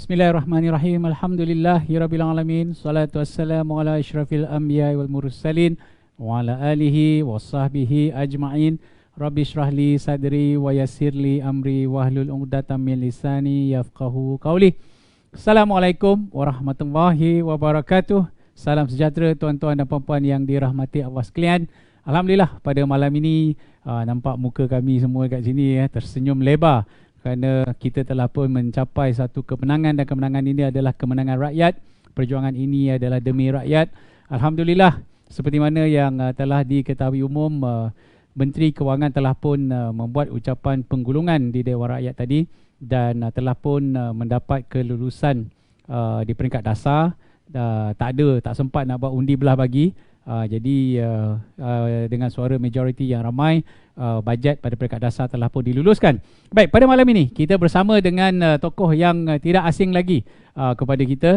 Bismillahirrahmanirrahim. Alhamdulillahirabbil alamin. Salatu wassalamu ala asyrafil anbiya'i wal mursalin wa ala alihi washabbihi ajma'in. Rabbi shrah li sadri wa yassir li amri wahlul 'uqdatam min lisani yafqahu qawli. Assalamualaikum warahmatullahi wabarakatuh. Salam sejahtera tuan-tuan dan puan-puan yang dirahmati Allah sekalian. Alhamdulillah pada malam ini nampak muka kami semua kat sini tersenyum lebar kerana kita telah pun mencapai satu kemenangan, dan kemenangan ini adalah kemenangan rakyat. Perjuangan ini adalah demi rakyat. Alhamdulillah, seperti mana yang telah diketahui umum, Menteri Kewangan telah pun membuat ucapan penggulungan di Dewan Rakyat tadi, dan telah pun mendapat kelulusan di peringkat dasar. Tak sempat nak buat undi belah bagi. Jadi dengan suara majoriti yang ramai, bajet pada peringkat dasar telah pun diluluskan. Baik, pada malam ini kita bersama dengan tokoh yang tidak asing lagi kepada kita.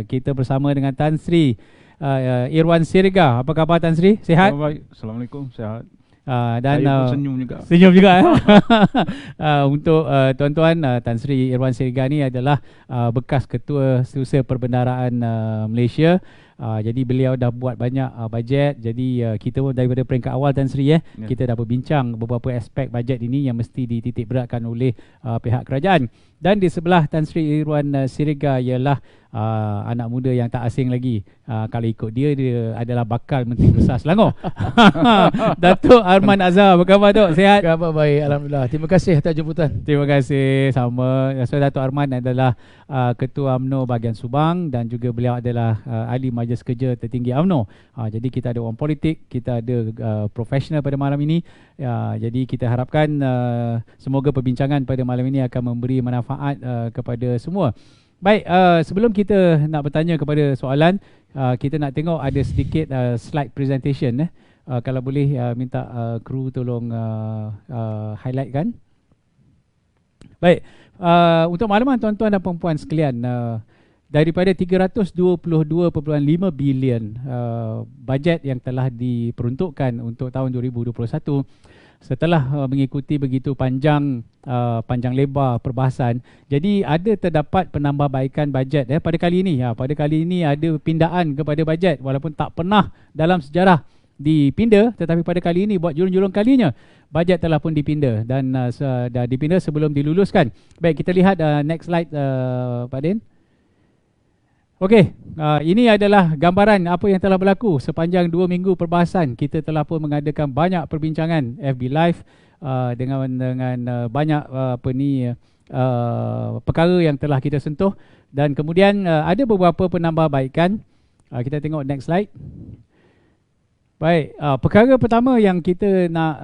Kita bersama dengan Tan Sri Irwan Siriga. Apa khabar Tan Sri? Sihat? Baik, Assalamualaikum, sihat. Dan saya pun senyum juga. Senyum juga. Untuk tuan-tuan, Tan Sri Irwan Siriga ni adalah bekas Ketua Setiausaha Perbendaharaan Malaysia. Jadi beliau dah buat banyak bajet. Jadi kita pun daripada peringkat awal Tan Sri kita dah berbincang beberapa aspek bajet ini yang mesti dititik beratkan oleh pihak kerajaan. Dan di sebelah Tan Sri Irwan Siriga ialah anak muda yang tak asing lagi. Kalau ikut dia adalah bakal Menteri Besar Selangor. Datuk Arman Azhar, apa khabar Dok? Sihat? Khabar baik, Alhamdulillah. Terima kasih atas jemputan. Terima kasih, sama. So, Datuk Arman adalah Ketua UMNO bahagian Subang, dan juga beliau adalah ahli Majlis Kerja Tertinggi UMNO. Jadi kita ada orang politik, kita ada profesional pada malam ini. Jadi kita harapkan semoga perbincangan pada malam ini akan memberi manfaat kepada semua. Baik, sebelum kita nak bertanya kepada soalan, kita nak tengok ada sedikit slide presentation. Kalau boleh minta kru tolong highlight kan. Baik, untuk makluman tuan-tuan dan puan-puan sekalian, daripada 322.5 bilion bajet yang telah diperuntukkan untuk tahun 2021, setelah mengikuti begitu panjang lebar perbahasan, jadi ada terdapat penambahbaikan bajet pada kali ini. Pada kali ini ada pindaan kepada bajet, walaupun tak pernah dalam sejarah dipinda, tetapi pada kali ini buat julung-julung kalinya bajet telah pun dipinda, dan dah dipinda sebelum diluluskan. Baik, kita lihat next slide Pak Din. Okey, ini adalah gambaran apa yang telah berlaku sepanjang 2 minggu perbahasan. Kita telah pun mengadakan banyak perbincangan FB Live dengan banyak perkara yang telah kita sentuh, dan kemudian ada beberapa penambahbaikan. Kita tengok next slide. Baik, perkara pertama yang kita nak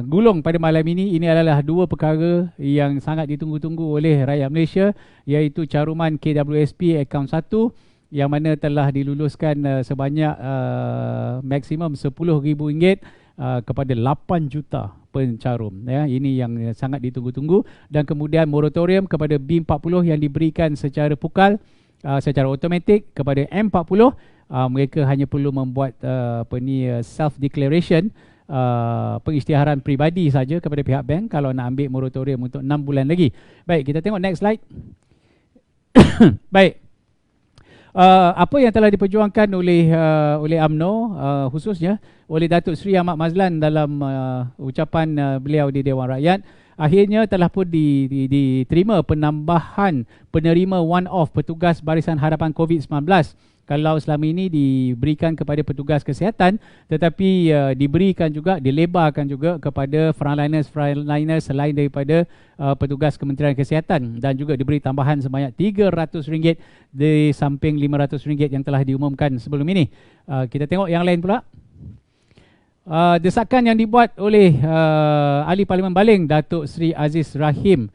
gulung pada malam ini adalah dua perkara yang sangat ditunggu-tunggu oleh rakyat Malaysia, iaitu caruman KWSP akaun 1 yang mana telah diluluskan sebanyak maksimum RM10,000 kepada 8 juta pencarum. Ini yang sangat ditunggu-tunggu. Dan kemudian moratorium kepada B40 yang diberikan secara pukal, secara automatik kepada M40. Mereka hanya perlu membuat self declaration, pengisytiharan peribadi saja kepada pihak bank kalau nak ambil moratorium untuk 6 bulan lagi. Baik, kita tengok next slide. Baik, apa yang telah diperjuangkan oleh UMNO, khususnya oleh Datuk Seri Ahmad Mazlan dalam ucapan beliau di Dewan Rakyat, akhirnya telah pun diterima penambahan penerima one-off petugas Barisan Hadapan COVID-19. Kalau selama ini diberikan kepada petugas kesihatan, tetapi diberikan juga, dilebarkan juga kepada frontliners selain daripada petugas Kementerian Kesihatan, dan juga diberi tambahan sebanyak RM300 di samping RM500 yang telah diumumkan sebelum ini. Kita tengok yang lain pula. Desakan yang dibuat oleh Ahli Parlimen Baling Datuk Seri Aziz Rahim,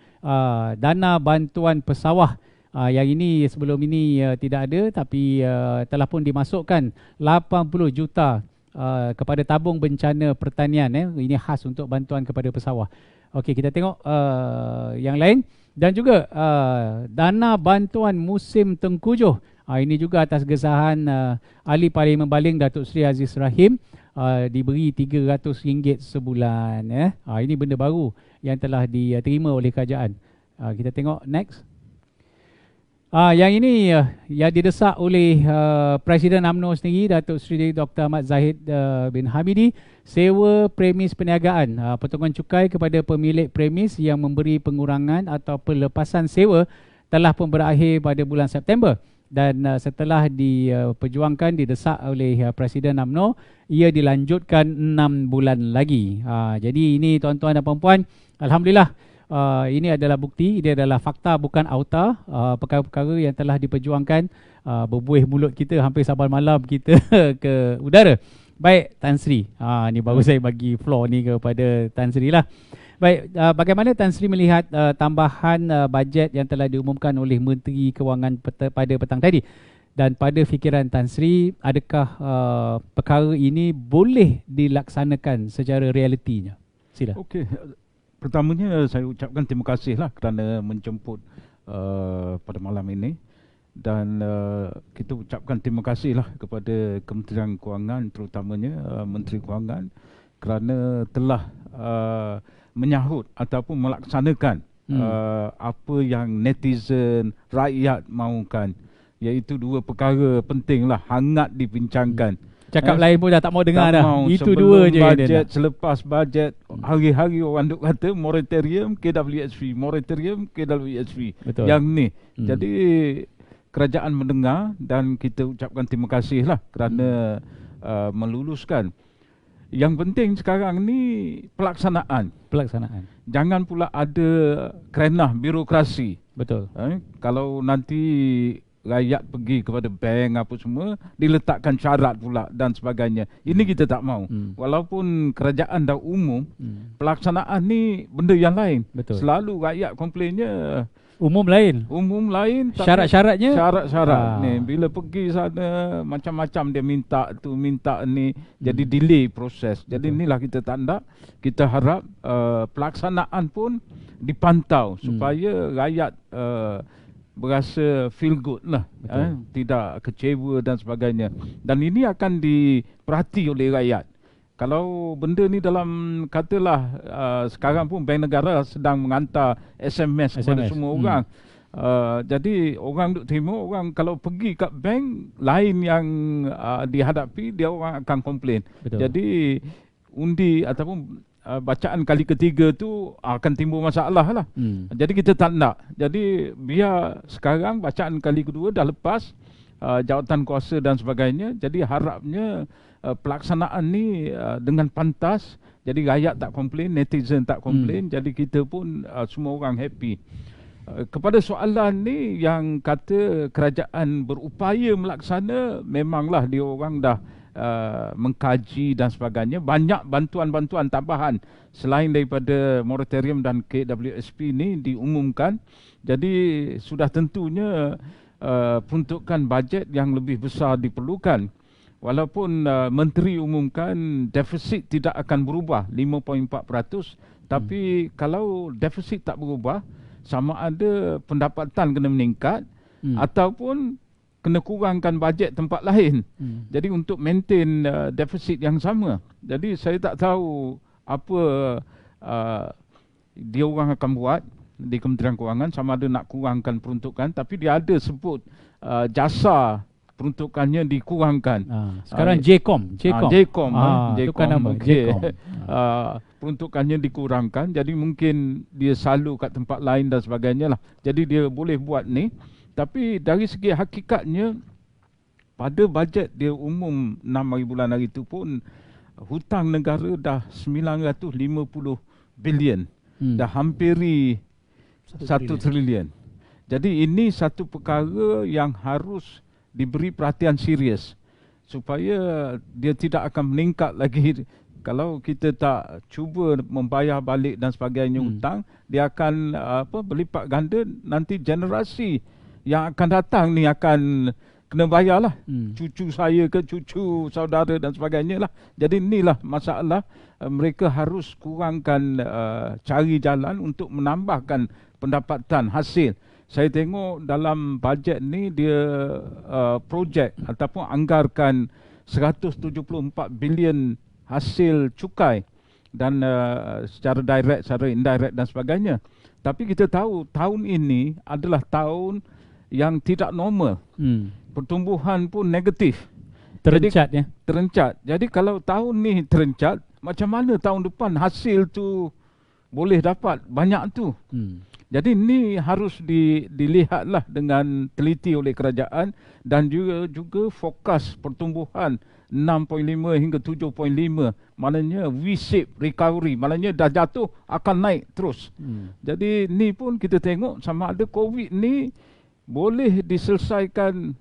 dana bantuan pesawah. Yang ini sebelum ini tidak ada, tapi telah pun dimasukkan 80 juta kepada tabung bencana pertanian. Ini khas untuk bantuan kepada pesawah. Okey, kita tengok yang lain. Dan juga dana bantuan musim tengkujuh. Ini juga atas gesahan Ahli Parlimen Baling Datuk Seri Aziz Rahim, diberi RM300 sebulan. Ini benda baru yang telah diterima oleh kerajaan. Kita tengok next. Yang ini yang didesak oleh Presiden UMNO sendiri, Datuk Seri Dr. Ahmad Zahid bin Hamidi, sewa premis perniagaan, potongan cukai kepada pemilik premis yang memberi pengurangan atau pelepasan sewa telah pun berakhir pada bulan September. Dan setelah diperjuangkan, didesak oleh Presiden UMNO, ia dilanjutkan 6 bulan lagi. Jadi ini tuan-tuan dan puan-puan, Alhamdulillah, ini adalah bukti, ini adalah fakta bukan auta, perkara-perkara yang telah diperjuangkan, berbuih mulut kita hampir saban malam kita ke udara. Baik Tan Sri, ni baru saya bagi floor ni kepada Tan Sri lah. Baik, bagaimana Tan Sri melihat tambahan bajet yang telah diumumkan oleh Menteri Kewangan pada petang tadi? Dan pada fikiran Tan Sri, adakah perkara ini boleh dilaksanakan secara realitinya? Sila. Okey, pertamanya saya ucapkan terima kasihlah kerana menjemput pada malam ini. Dan kita ucapkan terima kasihlah kepada Kementerian Kewangan, terutamanya Menteri Kewangan, kerana telah menyahut ataupun melaksanakan apa yang netizen, rakyat mahukan, iaitu dua perkara pentinglah, hangat dibincangkan. Cakap lain pun dah tak mau dengar dah. Itu sebelum dua je bajet, selepas bajet, hari-hari orang duk kata moratorium KWSP, moratorium KWSP. Betul. Yang ni. Jadi kerajaan mendengar dan kita ucapkan terima kasihlah kerana meluluskan. Yang penting sekarang ni pelaksanaan. Jangan pula ada kerenah birokrasi. Betul. Kalau nanti rakyat pergi kepada bank apa semua, diletakkan syarat pula dan sebagainya. Ini kita tak mau. Walaupun kerajaan dah umum, pelaksanaan ni benda yang lain. Betul. Selalu rakyat komplainnya umum lain. Syarat-syaratnya? Syarat-syarat ni. Bila pergi sana, macam-macam dia minta tu, minta ni. Jadi delay proses. Jadi inilah kita tak nak. Kita harap pelaksanaan pun dipantau supaya rakyat berasa feel good lah. Tidak kecewa dan sebagainya. Dan ini akan diperhati oleh rakyat. Kalau benda ni dalam, katalah sekarang pun Bank Negara sedang menghantar SMS kepada semua orang. Jadi orang duk terima, orang kalau pergi kat bank lain yang dihadapi, dia orang akan komplain. Jadi undi ataupun bacaan kali ketiga tu akan timbul masalah lah. Jadi kita tak nak. Jadi biar sekarang bacaan kali kedua dah lepas jawatan kuasa dan sebagainya. Jadi harapnya pelaksanaan ni dengan pantas. Jadi rakyat tak komplain, netizen tak komplain. Jadi kita pun semua orang happy. Kepada soalan ni yang kata kerajaan berupaya melaksana, memanglah dia orang dah mengkaji dan sebagainya. Banyak bantuan-bantuan tambahan selain daripada moratorium dan KWSP ni diumumkan. Jadi sudah tentunya peruntukan bajet yang lebih besar diperlukan. Walaupun menteri umumkan defisit tidak akan berubah 5.4%, tapi kalau defisit tak berubah, sama ada pendapatan kena meningkat ataupun kena kurangkan bajet tempat lain. Jadi untuk maintain defisit yang sama. Jadi saya tak tahu apa dia orang akan buat di Kementerian Kewangan, sama ada nak kurangkan peruntukan, tapi dia ada sebut jasa peruntukannya dikurangkan. Sekarang JCOM. Itu kan nama JCOM. Peruntukannya dikurangkan, jadi mungkin dia selalu kat tempat lain dan sebagainya lah. Jadi dia boleh buat ni. Tapi dari segi hakikatnya, pada bajet dia umum 6 hari bulan hari itu pun hutang negara dah 950 bilion. Dah hampiri 1 trilion. Jadi ini satu perkara yang harus diberi perhatian serius supaya dia tidak akan meningkat lagi. Kalau kita tak cuba membayar balik dan sebagainya hutang, dia akan berlipat ganda. Nanti generasi yang akan datang ni akan kena bayarlah. Cucu saya ke cucu saudara dan sebagainya lah. Jadi inilah masalah. Mereka harus kurangkan, cari jalan untuk menambahkan pendapatan hasil. Saya tengok dalam bajet ni dia projek ataupun anggarkan 174 bilion hasil cukai dan secara direct, secara indirect dan sebagainya. Tapi kita tahu tahun ini adalah tahun yang tidak normal. Pertumbuhan pun negatif. Terencat ya. Terencat. Jadi kalau tahun ni terencat, macam mana tahun depan hasil tu boleh dapat banyak tu? Jadi ni harus dilihatlah dengan teliti oleh kerajaan dan juga fokus pertumbuhan 6.5 hingga 7.5, maknanya V-shape recovery, maknanya dah jatuh akan naik terus. Jadi ni pun kita tengok sama ada COVID ni boleh diselesaikan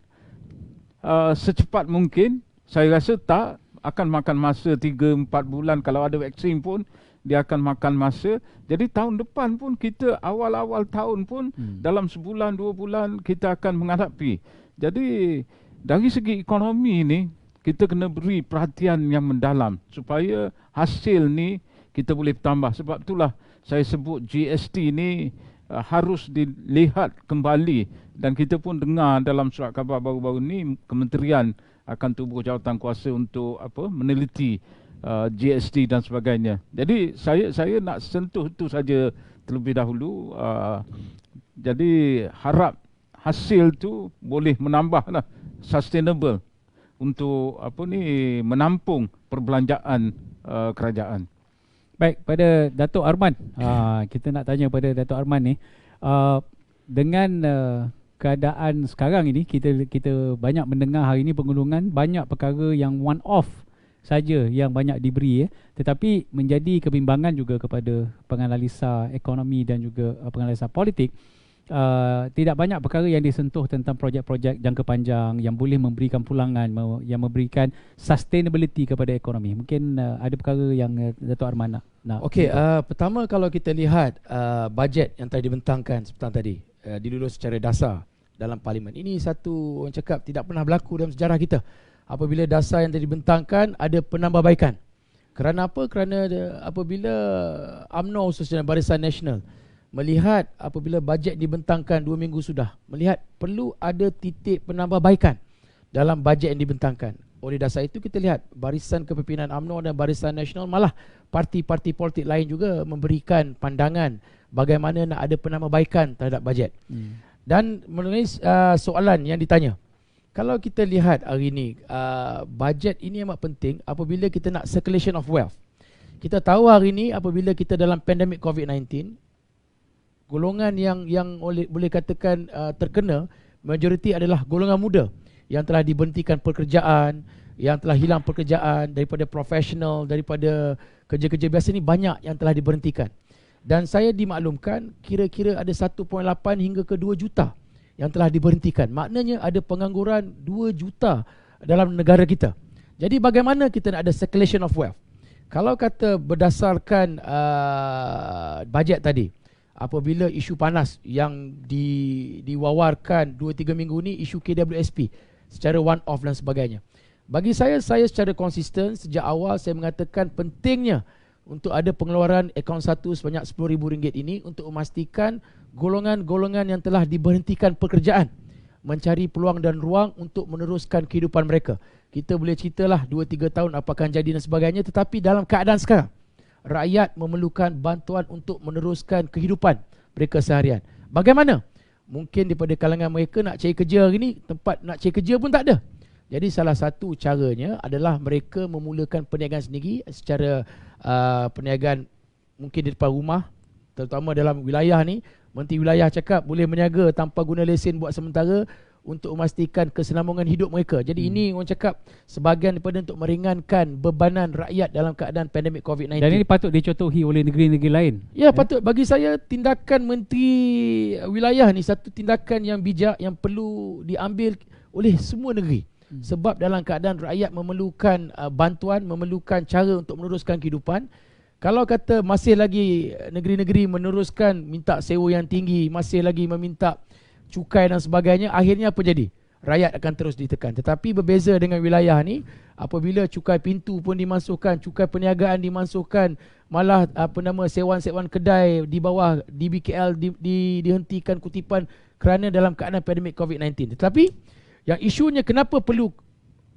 secepat mungkin. Saya rasa tak, akan makan masa 3-4 bulan. Kalau ada vaksin pun dia akan makan masa. Jadi tahun depan pun kita awal-awal tahun pun dalam sebulan 2 bulan kita akan menghadapi. Jadi dari segi ekonomi ni kita kena beri perhatian yang mendalam supaya hasil ni kita boleh tambah. Sebab itulah saya sebut GST ni harus dilihat kembali, dan kita pun dengar dalam surat khabar baru-baru ni kementerian akan tubuh jawatan kuasa untuk meneliti GST dan sebagainya. Jadi saya nak sentuh itu saja terlebih dahulu. Jadi harap hasil tu boleh menambahlah sustainable untuk menampung perbelanjaan kerajaan. Baik, pada Datuk Arman, kita nak tanya pada Datuk Arman ni, dengan keadaan sekarang ini, kita banyak mendengar hari ini penggulungan banyak perkara yang one off saja yang banyak diberi, tetapi menjadi kebimbangan juga kepada penganalisa ekonomi dan juga penganalisa politik. Tidak banyak perkara yang disentuh tentang projek-projek jangka panjang yang boleh memberikan pulangan, yang memberikan sustainability kepada ekonomi. Mungkin ada perkara yang Datuk Arman nak. Okey, pertama kalau kita lihat bajet yang telah dibentangkan seperti tadi, dilulus secara dasar dalam parlimen. Ini satu, orang cakap, tidak pernah berlaku dalam sejarah kita. Apabila dasar yang telah dibentangkan ada penambahbaikan. Kerana apa? Kerana apabila UMNO khususnya Barisan Nasional melihat apabila bajet dibentangkan 2 minggu sudah, melihat perlu ada titik penambahbaikan dalam bajet yang dibentangkan. Oleh dasar itu kita lihat Barisan Kepimpinan UMNO dan Barisan Nasional, malah parti-parti politik lain juga memberikan pandangan bagaimana nak ada penambahbaikan terhadap bajet. Dan mengenai soalan yang ditanya, kalau kita lihat hari ini, bajet ini amat penting apabila kita nak circulation of wealth. Kita tahu hari ini apabila kita dalam pandemik COVID-19, golongan yang boleh katakan terkena majoriti adalah golongan muda yang telah diberhentikan pekerjaan, yang telah hilang pekerjaan daripada profesional, daripada kerja-kerja biasa ni banyak yang telah diberhentikan. Dan saya dimaklumkan kira-kira ada 1.8 hingga ke 2 juta yang telah diberhentikan. Maknanya ada pengangguran 2 juta dalam negara kita. Jadi bagaimana kita nak ada circulation of wealth? Kalau kata berdasarkan bajet tadi, apabila isu panas yang diwawarkan 2-3 minggu ni, isu KWSP secara one off dan sebagainya. Bagi saya secara konsisten sejak awal saya mengatakan pentingnya untuk ada pengeluaran akaun satu sebanyak RM10,000 ini untuk memastikan golongan-golongan yang telah diberhentikan pekerjaan mencari peluang dan ruang untuk meneruskan kehidupan mereka. Kita boleh ceritalah 2-3 tahun apa akan jadi dan sebagainya, tetapi dalam keadaan sekarang rakyat memerlukan bantuan untuk meneruskan kehidupan mereka seharian. Bagaimana? Mungkin daripada kalangan mereka nak cari kerja hari ni, tempat nak cari kerja pun tak ada. Jadi salah satu caranya adalah mereka memulakan perniagaan sendiri secara perniagaan mungkin di depan rumah, terutama dalam wilayah ni. Menteri Wilayah cakap boleh meniaga tanpa guna lesen buat sementara untuk memastikan kesenambungan hidup mereka. Jadi ini orang cakap sebahagian daripada untuk meringankan bebanan rakyat dalam keadaan pandemik COVID-19. Dan ini patut dicontohi oleh negeri-negeri lain. Ya, patut. Bagi saya tindakan Menteri Wilayah ni satu tindakan yang bijak yang perlu diambil oleh semua negeri. Sebab dalam keadaan rakyat memerlukan bantuan, memerlukan cara untuk meneruskan kehidupan. Kalau kata masih lagi negeri-negeri meneruskan minta sewa yang tinggi, masih lagi meminta cukai dan sebagainya, akhirnya apa jadi? Rakyat akan terus ditekan. Tetapi berbeza dengan wilayah ni, apabila cukai pintu pun dimasukkan, cukai perniagaan dimasukkan, malah sewan-sewan kedai di bawah DBKL dihentikan kutipan kerana dalam keadaan pandemik COVID-19. Tetapi yang isunya kenapa perlu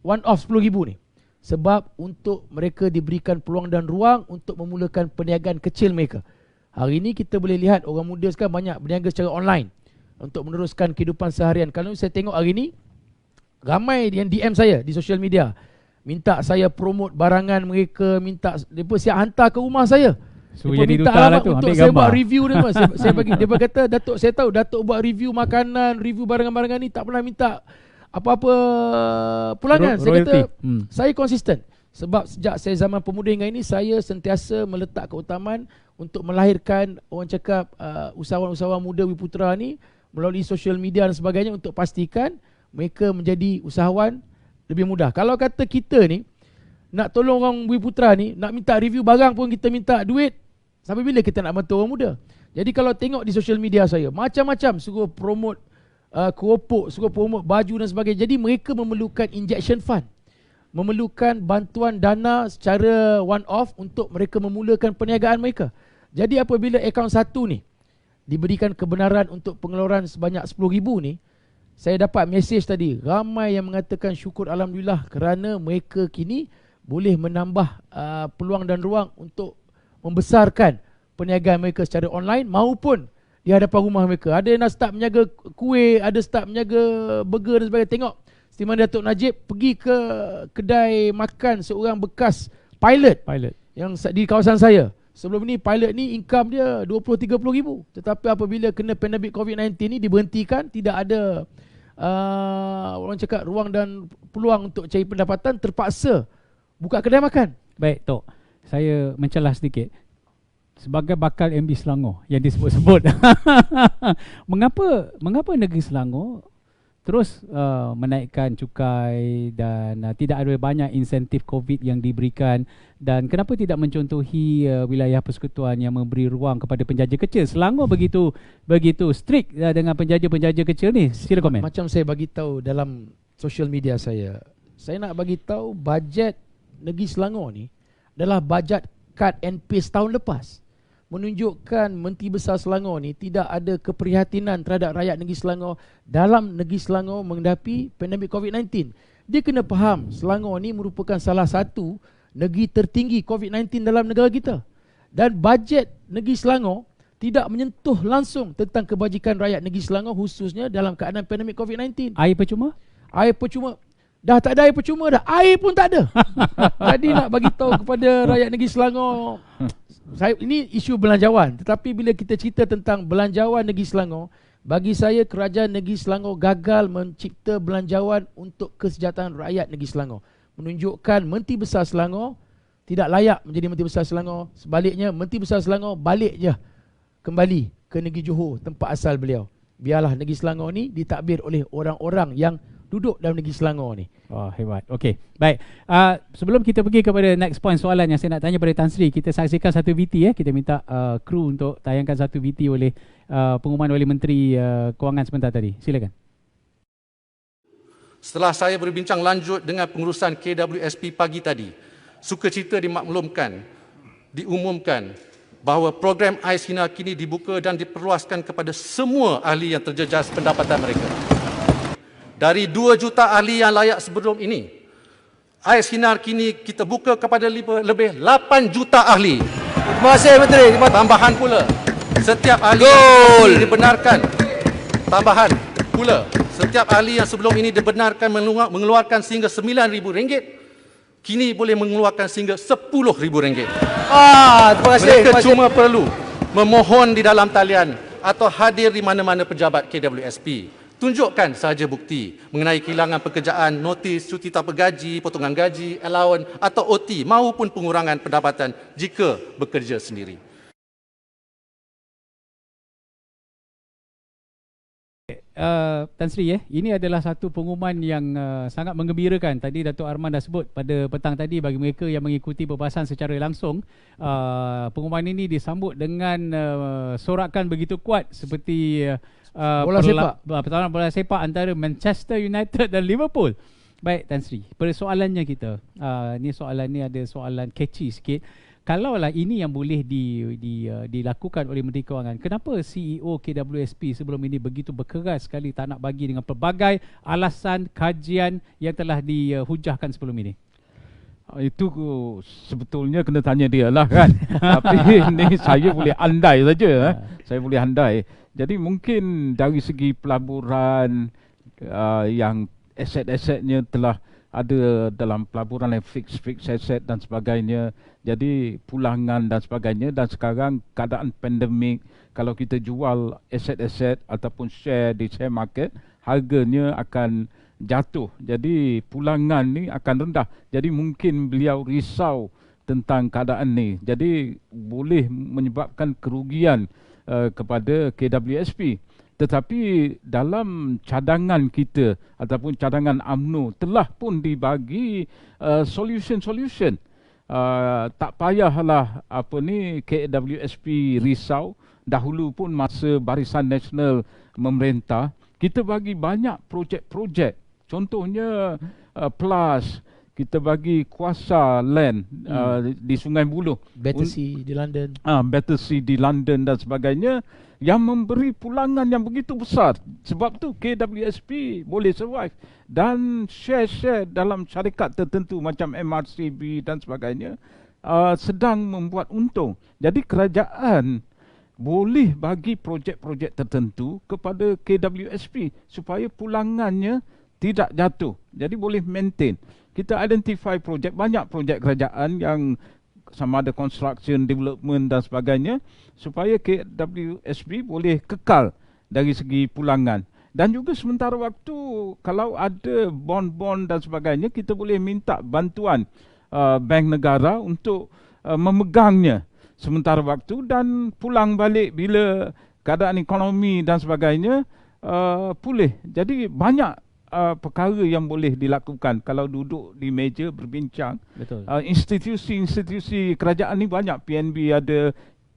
one off RM10,000 ni? Sebab untuk mereka diberikan peluang dan ruang untuk memulakan perniagaan kecil mereka. Hari ini kita boleh lihat orang muda sekarang banyak berniaga secara online. untuk meneruskan kehidupan seharian. Kalau saya tengok hari ni, ramai yang DM saya di social media, minta saya promote barangan mereka, minta mereka siap hantar ke rumah saya. So Mereka jadi minta duta lah alamat tu, untuk ambil saya gambar. buat review dia. Saya bagi, dia kata, Datuk, saya tahu Datuk buat review makanan, review barangan-barangan ni, tak pernah minta apa-apa pulangan. Saya kata, saya konsisten. Sebab sejak saya zaman pemuda hingga ini, saya sentiasa meletak keutamaan untuk melahirkan, orang cakap, usahawan-usahawan muda Bumiputera ni melalui social media dan sebagainya, untuk pastikan mereka menjadi usahawan lebih mudah. Kalau kata kita ni nak tolong orang Bumiputera ni, nak minta review barang pun kita minta duit, sampai bila kita nak bantu orang muda? Jadi kalau tengok di social media saya, macam-macam suruh promote keropok, suruh promote baju dan sebagainya. Jadi mereka memerlukan injection fund, memerlukan bantuan dana secara one off untuk mereka memulakan perniagaan mereka. Jadi apabila akaun satu ni diberikan kebenaran untuk pengeluaran sebanyak 10,000 ni, saya dapat mesej tadi, ramai yang mengatakan syukur Alhamdulillah kerana mereka kini boleh menambah peluang dan ruang untuk membesarkan perniagaan mereka secara online maupun di hadapan rumah mereka. Ada yang nak start menjaga kuih, ada start menjaga burger dan sebagainya. Tengok Seri Mana Datuk Najib pergi ke kedai makan seorang bekas pilot yang di kawasan saya. Sebelum ni pilot ni income dia 20-30 ribu. Tetapi apabila kena pandemik COVID-19 ni diberhentikan, tidak ada orang cakap ruang dan peluang untuk cari pendapatan, terpaksa buka kedai makan. Baik, Tok. Saya mencelah sedikit. Sebagai bakal MB Selangor yang disebut-sebut, mengapa negeri Selangor terus menaikkan cukai dan tidak ada banyak insentif COVID yang diberikan, dan kenapa tidak mencontohi wilayah persekutuan yang memberi ruang kepada penjaja kecil? Selangor begitu strict dengan penjaja-penjaja kecil ni. Sila komen. Macam saya bagi tahu dalam social media saya nak bagi tahu bajet negeri Selangor ni adalah bajet cut and paste tahun lepas, menunjukkan Menteri Besar Selangor ni tidak ada keprihatinan terhadap rakyat negeri Selangor dalam negeri Selangor menghadapi pandemik COVID-19. Dia kena faham Selangor ni merupakan salah satu negeri tertinggi COVID-19 dalam negara kita, dan bajet negeri Selangor tidak menyentuh langsung tentang kebajikan rakyat negeri Selangor, khususnya dalam keadaan pandemik COVID-19. Air percuma? Air percuma. Dah tak ada air percuma dah. Air pun tak ada. Jadi nak bagi tahu kepada rakyat negeri Selangor, ini isu belanjawan. Tetapi bila kita cerita tentang belanjawan negeri Selangor, bagi saya kerajaan negeri Selangor gagal mencipta belanjawan untuk kesejahteraan rakyat negeri Selangor. Menunjukkan Menteri Besar Selangor tidak layak menjadi Menteri Besar Selangor. Sebaliknya, Menteri Besar Selangor balik je kembali ke negeri Johor, tempat asal beliau. Biarlah negeri Selangor ni ditadbir oleh orang-orang yang duduk dalam negeri Selangor ni. Oh, hebat. Okey, baik. Sebelum kita pergi kepada next point soalan yang saya nak tanya pada Tan Sri, kita saksikan satu VT. Kita minta kru untuk tayangkan satu VT oleh pengumuman oleh Menteri Kewangan sebentar tadi. Silakan. Setelah saya berbincang lanjut dengan pengurusan KWSP pagi tadi, sukacita diumumkan bahawa program Ais Sinar kini dibuka dan diperluaskan kepada semua ahli yang terjejas pendapatan mereka. Dari 2 juta ahli yang layak sebelum ini, Ais Sinar kini kita buka kepada lebih 8 juta ahli. Terima kasih Menteri. Tambahan pula, setiap ahli yang dibenarkan, tambahan pula, setiap ahli yang sebelum ini dibenarkan mengeluarkan sehingga RM9,000, kini boleh mengeluarkan sehingga RM10,000. Terima kasih. Mereka cuma perlu memohon di dalam talian atau hadir di mana-mana pejabat KWSP. Tunjukkan sahaja bukti mengenai kehilangan pekerjaan, notis cuti tanpa gaji, potongan gaji, allowance atau OT maupun pengurangan pendapatan jika bekerja sendiri. Tan Sri, ini adalah satu pengumuman yang sangat menggembirakan. Tadi Datuk Arman dah sebut pada petang tadi, bagi mereka yang mengikuti perbahasan secara langsung, pengumuman ini disambut dengan sorakan begitu kuat seperti pertarungan bola sepak antara Manchester United dan Liverpool. Baik Tan Sri, persoalannya kita, soalan ni ada soalan catchy sikit. Kalaulah ini yang boleh dilakukan oleh Menteri Kewangan, kenapa CEO KWSP sebelum ini begitu berkeras sekali tak nak bagi dengan pelbagai alasan kajian yang telah dihujahkan sebelum ini? Itu sebetulnya kena tanya dia lah kan. Tapi ni saya boleh andai saja. Saya boleh andai. Jadi mungkin dari segi pelaburan yang aset-asetnya telah ada dalam pelaburan yang fix aset dan sebagainya. Jadi pulangan dan sebagainya. Dan sekarang keadaan pandemik, kalau kita jual aset-aset ataupun share di share market, harganya akan jatuh. Jadi pulangan ni akan rendah. Jadi mungkin beliau risau tentang keadaan ni. Jadi boleh menyebabkan kerugian kepada KWSP. Tetapi dalam cadangan kita ataupun cadangan UMNO telah pun dibagi solution. Tak payahlah KWSP risau. Dahulu pun masa Barisan Nasional memerintah, kita bagi banyak projek-projek. Contohnya PLAS, kita bagi kuasa land di Sungai Buloh, Battersea di London. Battersea di London dan sebagainya, yang memberi pulangan yang begitu besar. Sebab tu KWSP boleh survive. Dan share-share dalam syarikat tertentu macam MRCB dan sebagainya sedang membuat untung. Jadi kerajaan boleh bagi projek-projek tertentu kepada KWSP supaya pulangannya tidak jatuh. Jadi boleh maintain. Kita identify projek, banyak projek kerajaan yang sama ada construction, development dan sebagainya, supaya KWSP boleh kekal dari segi pulangan. Dan juga sementara waktu, kalau ada bond-bond dan sebagainya, kita boleh minta bantuan bank negara untuk memegangnya sementara waktu dan pulang balik bila keadaan ekonomi dan sebagainya pulih. Jadi banyak perkara yang boleh dilakukan kalau duduk di meja berbincang. Betul. Institusi kerajaan ni banyak. PNB ada,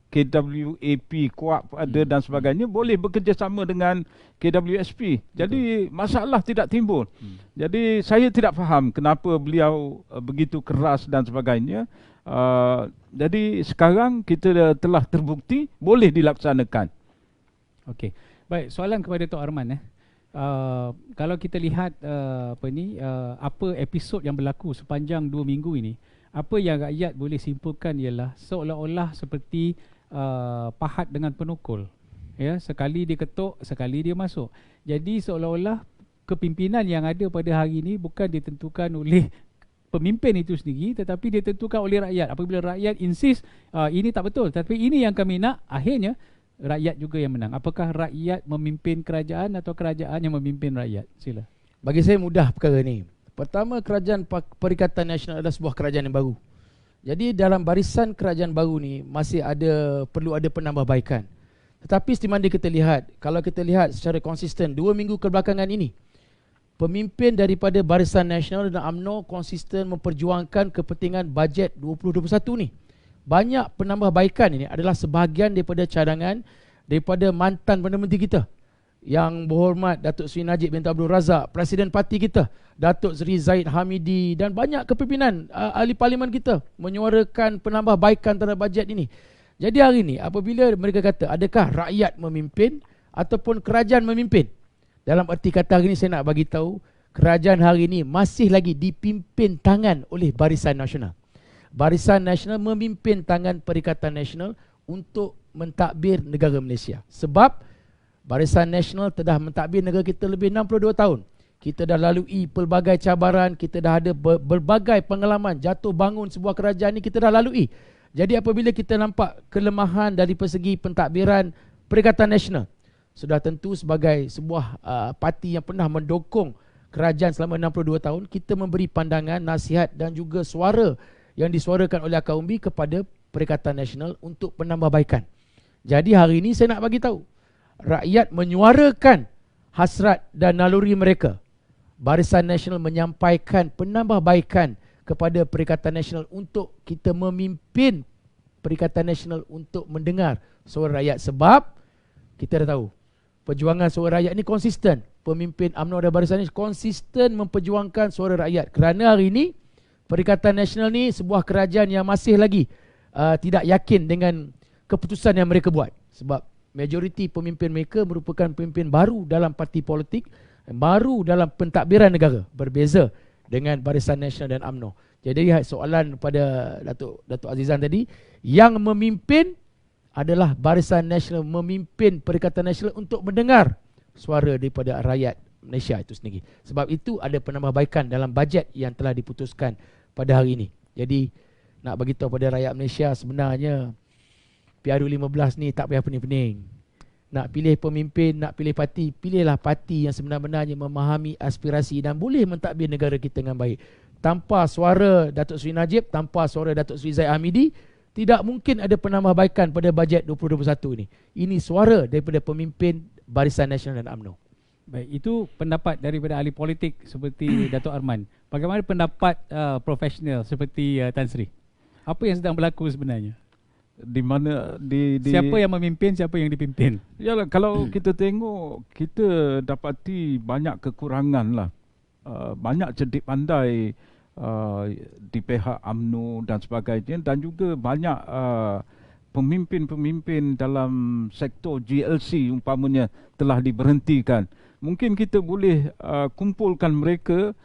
KWAP, KOAP ada dan sebagainya, boleh bekerjasama dengan KWSP. Jadi masalah tidak timbul. Jadi saya tidak faham kenapa beliau begitu keras dan sebagainya. Jadi sekarang kita telah terbukti boleh dilaksanakan. Okey. Baik, soalan kepada Tok Arman. Kalau kita lihat apa episod yang berlaku sepanjang 2 minggu ini, apa yang rakyat boleh simpulkan ialah seolah-olah seperti pahat dengan penukul. Ya, sekali dia ketuk, sekali dia masuk. Jadi seolah-olah kepimpinan yang ada pada hari ini bukan ditentukan oleh pemimpin itu sendiri, tetapi ditentukan oleh rakyat. Apabila rakyat insist ini tak betul, tapi ini yang kami nak, akhirnya rakyat juga yang menang. Apakah rakyat memimpin kerajaan atau kerajaan yang memimpin rakyat? Sila. Bagi saya mudah perkara ni. Pertama, Kerajaan Perikatan Nasional adalah sebuah kerajaan yang baru. Jadi dalam barisan kerajaan baru ni masih perlu ada penambahbaikan. Tetapi seperti mana kita lihat, kalau kita lihat secara konsisten 2 minggu kebelakangan ini, pemimpin daripada Barisan Nasional dan UMNO konsisten memperjuangkan kepentingan bajet 2021 ni. Banyak penambahbaikan ini adalah sebahagian daripada cadangan daripada mantan Perdana Menteri kita, Yang Berhormat Datuk Seri Najib bin Abdul Razak, Presiden Parti kita Datuk Seri Zahid Hamidi, dan banyak kepimpinan ahli parlimen kita menyuarakan penambahbaikan terhadap bajet ini. Jadi hari ini apabila mereka kata adakah rakyat memimpin ataupun kerajaan memimpin, dalam erti kata hari ini saya nak bagi tahu kerajaan hari ini masih lagi dipimpin tangan oleh Barisan Nasional. Barisan Nasional memimpin tangan Perikatan Nasional untuk mentadbir negara Malaysia. Sebab Barisan Nasional telah mentadbir negara kita lebih 62 tahun. Kita dah lalui pelbagai cabaran, kita dah ada berbagai pengalaman jatuh bangun sebuah kerajaan ni kita dah lalui. Jadi apabila kita nampak kelemahan dari persegi pentadbiran Perikatan Nasional, sudah tentu sebagai sebuah parti yang pernah mendukung kerajaan selama 62 tahun, kita memberi pandangan, nasihat dan juga suara yang disuarakan oleh akar umbi kepada Perikatan Nasional untuk penambahbaikan. Jadi hari ini saya nak bagi tahu, rakyat menyuarakan hasrat dan naluri mereka. Barisan Nasional menyampaikan penambahbaikan kepada Perikatan Nasional untuk kita memimpin Perikatan Nasional untuk mendengar suara rakyat. Sebab kita dah tahu perjuangan suara rakyat ni konsisten. Pemimpin UMNO dan Barisan Nasional konsisten memperjuangkan suara rakyat. Kerana hari ini Perikatan Nasional ni sebuah kerajaan yang masih lagi tidak yakin dengan keputusan yang mereka buat. Sebab majoriti pemimpin mereka merupakan pemimpin baru dalam parti politik, baru dalam pentadbiran negara. Berbeza dengan Barisan Nasional dan UMNO. Jadi soalan kepada Datuk Azizan tadi, yang memimpin adalah Barisan Nasional, memimpin Perikatan Nasional untuk mendengar suara daripada rakyat Malaysia itu sendiri. Sebab itu ada penambahbaikan dalam bajet yang telah diputuskan pada hari ini. Jadi nak bagi tahu pada rakyat Malaysia, sebenarnya PRU15 ni tak payah pening-pening. Nak pilih pemimpin, nak pilih parti, pilihlah parti yang sebenar-benarnya memahami aspirasi dan boleh mentadbir negara kita dengan baik. Tanpa suara Datuk Seri Najib, tanpa suara Datuk Seri Zahid Hamidi, tidak mungkin ada penambahbaikan pada bajet 2021 ini. Ini suara daripada pemimpin Barisan Nasional dan UMNO. Baik, itu pendapat daripada ahli politik seperti Datuk Arman. Bagaimana pendapat profesional seperti Tan Sri? Apa yang sedang berlaku sebenarnya? Di mana Siapa yang memimpin, siapa yang dipimpin? Yalah, kalau kita tengok, kita dapati banyak kekurangan lah. Banyak cerdik pandai di pihak UMNO dan sebagainya, dan juga banyak pemimpin-pemimpin dalam sektor GLC umpamanya telah diberhentikan. Mungkin kita boleh kumpulkan mereka.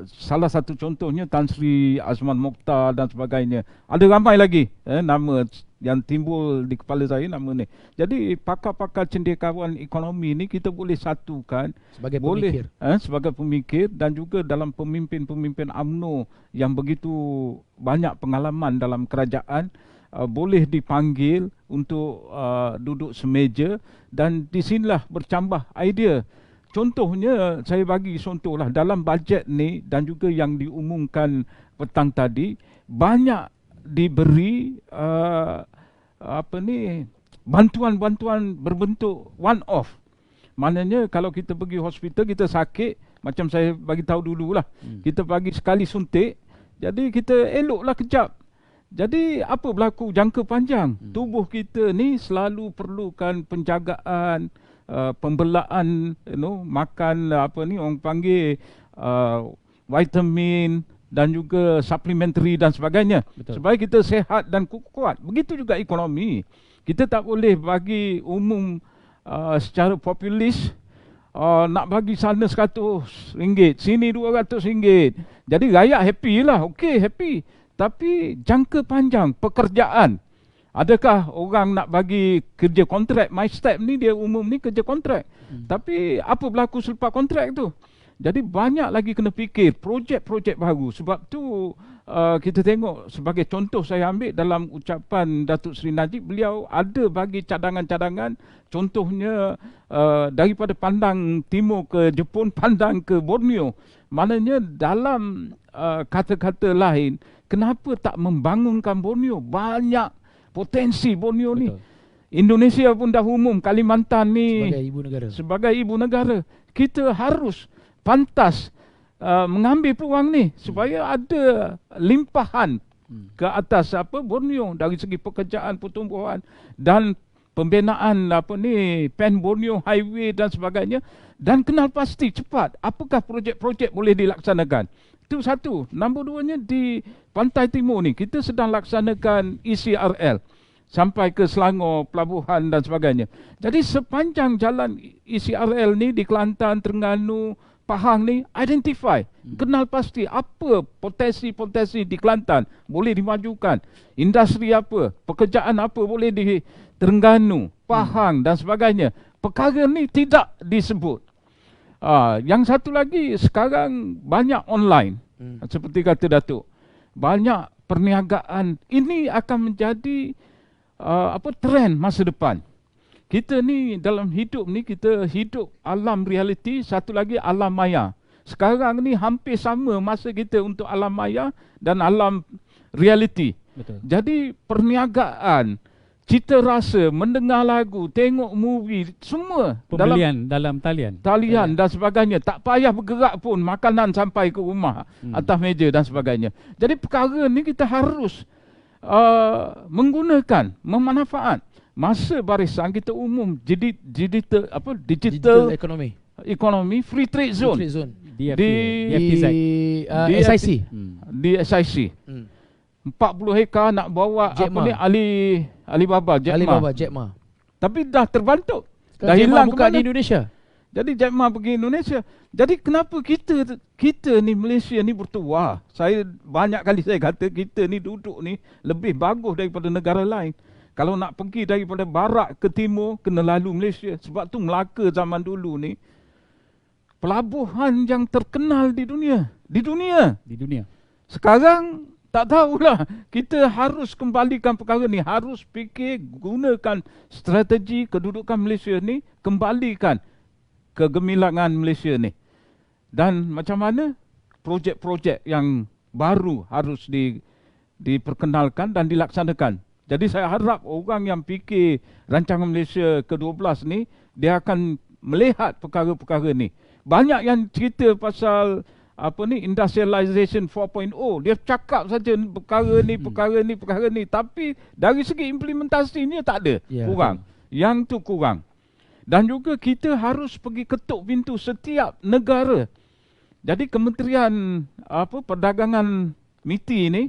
Salah satu contohnya Tan Sri Azman Mokhtar dan sebagainya. Ada ramai lagi nama yang timbul di kepala saya nama ni. Jadi pakar-pakar cendekiawan ekonomi ni kita boleh satukan Sebagai boleh pemikir. sebagai pemikir, dan juga dalam pemimpin-pemimpin UMNO yang begitu banyak pengalaman dalam kerajaan, boleh dipanggil untuk duduk semeja, dan di sinilah bercambah idea. Contohnya, saya bagi contohlah dalam bajet ni dan juga yang diumumkan petang tadi, banyak diberi bantuan-bantuan berbentuk one off. Maknanya kalau kita pergi hospital, kita sakit, macam saya bagi tahu dululah, kita bagi sekali suntik, jadi kita eloklah kejap. Jadi apa berlaku jangka panjang? Tubuh kita ni selalu perlukan penjagaan, pembelaan, makan orang panggil vitamin dan juga supplementary dan sebagainya. Betul. Supaya kita sehat dan kuat. Begitu juga ekonomi. Kita tak boleh bagi umum secara populis, nak bagi sana RM100, sini RM200. Jadi rakyat happy lah, okey happy. Tapi jangka panjang pekerjaan, adakah orang nak bagi kerja kontrak? My Step ni dia umum ni kerja kontrak. Tapi apa berlaku selepas kontrak tu? Jadi banyak lagi kena fikir projek-projek baru. Sebab tu kita tengok sebagai contoh, saya ambil dalam ucapan Datuk Seri Najib, beliau ada bagi cadangan-cadangan. Contohnya daripada Pandang Timur ke Jepun, Pandang ke Borneo. Maknanya dalam kata-kata lain, kenapa tak membangunkan Borneo? Banyak potensi Borneo ni. Indonesia pun dah umum Kalimantan ni sebagai ibu negara. Kita harus pantas mengambil peluang ni supaya ada limpahan ke atas Borneo dari segi pekerjaan, pertumbuhan dan pembinaan Pan Borneo Highway dan sebagainya, dan kenal pasti cepat apakah projek-projek boleh dilaksanakan. Itu satu. Nombor duanya, di Pantai Timur ni kita sedang laksanakan ECRL sampai ke Selangor, pelabuhan dan sebagainya. Jadi sepanjang jalan ECRL ni di Kelantan, Terengganu, Pahang ni, identify, kenal pasti apa potensi-potensi di Kelantan boleh dimajukan, industri apa, pekerjaan apa boleh di Terengganu, Pahang dan sebagainya. Perkara ni tidak disebut. Yang satu lagi, sekarang banyak online. Seperti kata Datuk, banyak perniagaan. Ini akan menjadi trend masa depan. Kita ni dalam hidup ni, kita hidup alam realiti, satu lagi alam maya. Sekarang ni hampir sama masa kita untuk alam maya dan alam realiti. Betul. Jadi perniagaan, cita rasa, mendengar lagu, tengok movie, semua Pembelian dalam talian dan sebagainya. Tak payah bergerak pun, makanan sampai ke rumah, atas meja dan sebagainya. Jadi perkara ni kita harus menggunakan, memanfaat masa barisan kita umum digital ekonomi, free trade zone, DFTZ. Di SIC. Di SIC. 40 hektar nak bawa Alibaba, Jack Ma. Jack Ma. Tapi dah terbantuk. Dah hilang buka di Indonesia. Jadi Jack Ma pergi Indonesia. Jadi kenapa kita ni Malaysia ni bertuah? Saya banyak kali saya kata kita ni duduk ni lebih bagus daripada negara lain. Kalau nak pergi daripada barat ke timur, kena lalu Malaysia. Sebab tu Melaka zaman dulu ni pelabuhan yang terkenal di dunia. Di dunia. Sekarang tak tahulah. Kita harus kembalikan perkara ni. Harus fikir, gunakan strategi kedudukan Malaysia ni, kembalikan kegemilangan Malaysia ni. Dan macam mana projek-projek yang baru harus diperkenalkan dan dilaksanakan. Jadi saya harap orang yang fikir rancangan Malaysia ke-12 ni, dia akan melihat perkara-perkara ni. Banyak yang cerita pasal industrialization 4.0. Dia cakap saja perkara ni. Tapi dari segi implementasinya tak ada. Kurang. Yang tu kurang. Dan juga kita harus pergi ketuk pintu setiap negara. Jadi Kementerian Perdagangan MITI ni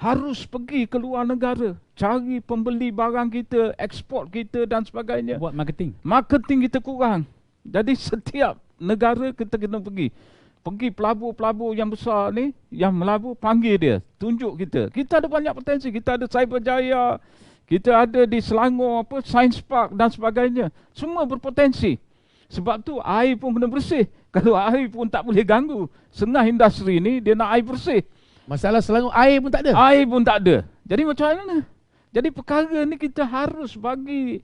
harus pergi ke luar negara, cari pembeli barang kita, ekspor kita dan sebagainya. Buat marketing. Marketing kita kurang. Jadi setiap negara kita kena pergi. Pergi pelabur-pelabur yang besar ni, yang melabur, panggil dia, tunjuk kita. Kita ada banyak potensi. Kita ada Cyberjaya, kita ada di Selangor Science Park dan sebagainya. Semua berpotensi. Sebab tu air pun kena bersih. Kalau air pun tak boleh ganggu. Setengah industri ni dia nak air bersih. Masalah Selangor air pun tak ada. Air pun tak ada. Jadi macam mana? Jadi perkara ni kita harus bagi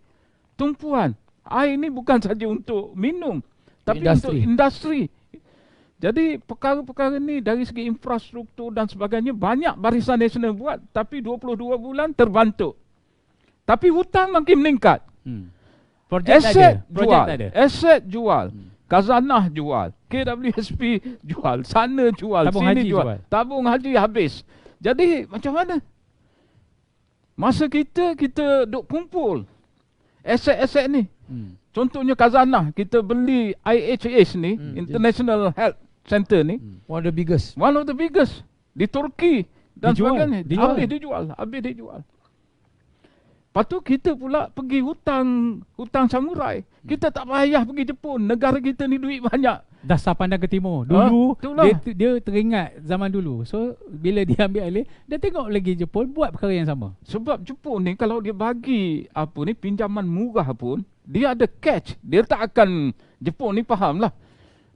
tumpuan. Air ni bukan saja untuk minum, tapi untuk industri. Jadi perkara-perkara ni dari segi infrastruktur dan sebagainya banyak Barisan Nasional buat, tapi 22 bulan terbantuk. Tapi hutang makin meningkat. Aset jual. Khazanah jual. KWSP jual. Sana jual. Tabung sini haji jual. Tabung haji habis. Jadi macam mana? Masa kita duk kumpul aset-aset ni. Contohnya Khazanah. Kita beli IHH ni, International Health Center ni. One of the biggest. Di Turki dan sebagainya. Habis dijual. Lepas tu kita pula pergi hutang samurai. Kita tak payah pergi Jepun. Negara kita ni duit banyak. Dasar pandang ke timur. Dulu dia teringat zaman dulu. So bila dia ambil alih, dia tengok lagi Jepun buat perkara yang sama. Sebab Jepun ni kalau dia bagi pinjaman murah pun, dia ada catch. Dia tak akan, Jepun ni faham lah.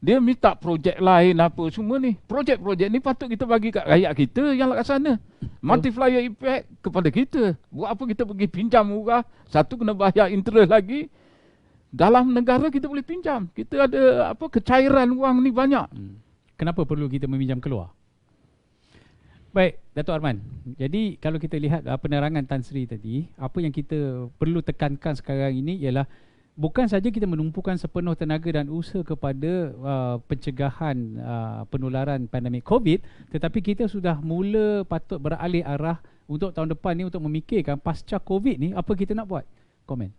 Dia minta projek lain semua ni. Projek-projek ni patut kita bagi kat rakyat kita yang laksana. Multiplier effect kepada kita. Buat apa kita pergi pinjam murah, satu kena bayar interest lagi. Dalam negara kita boleh pinjam. Kita ada kecairan wang ni banyak. Kenapa perlu kita meminjam keluar? Baik, Dato' Arman. Jadi kalau kita lihat penerangan Tan Sri tadi, apa yang kita perlu tekankan sekarang ini ialah bukan saja kita menumpukan sepenuh tenaga dan usaha kepada pencegahan penularan pandemik COVID, tetapi kita sudah mula patut beralih arah untuk tahun depan ni untuk memikirkan pasca COVID ni apa kita nak buat. Komen.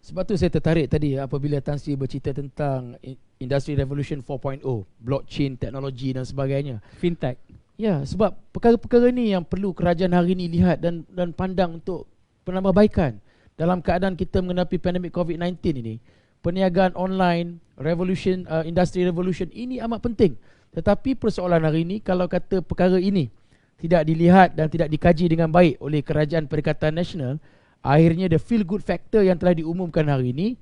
Sebab tu saya tertarik tadi apabila Tan Sri bercerita tentang Industry Revolution 4.0, blockchain, teknologi dan sebagainya. Fintech. Ya, sebab perkara-perkara ni yang perlu kerajaan hari ini lihat dan pandang untuk penambahbaikan. Dalam keadaan kita menghadapi pandemik COVID-19 ini, perniagaan online, industry revolution ini amat penting. Tetapi persoalan hari ini, kalau kata perkara ini tidak dilihat dan tidak dikaji dengan baik oleh Kerajaan Perikatan Nasional, akhirnya the feel good factor yang telah diumumkan hari ini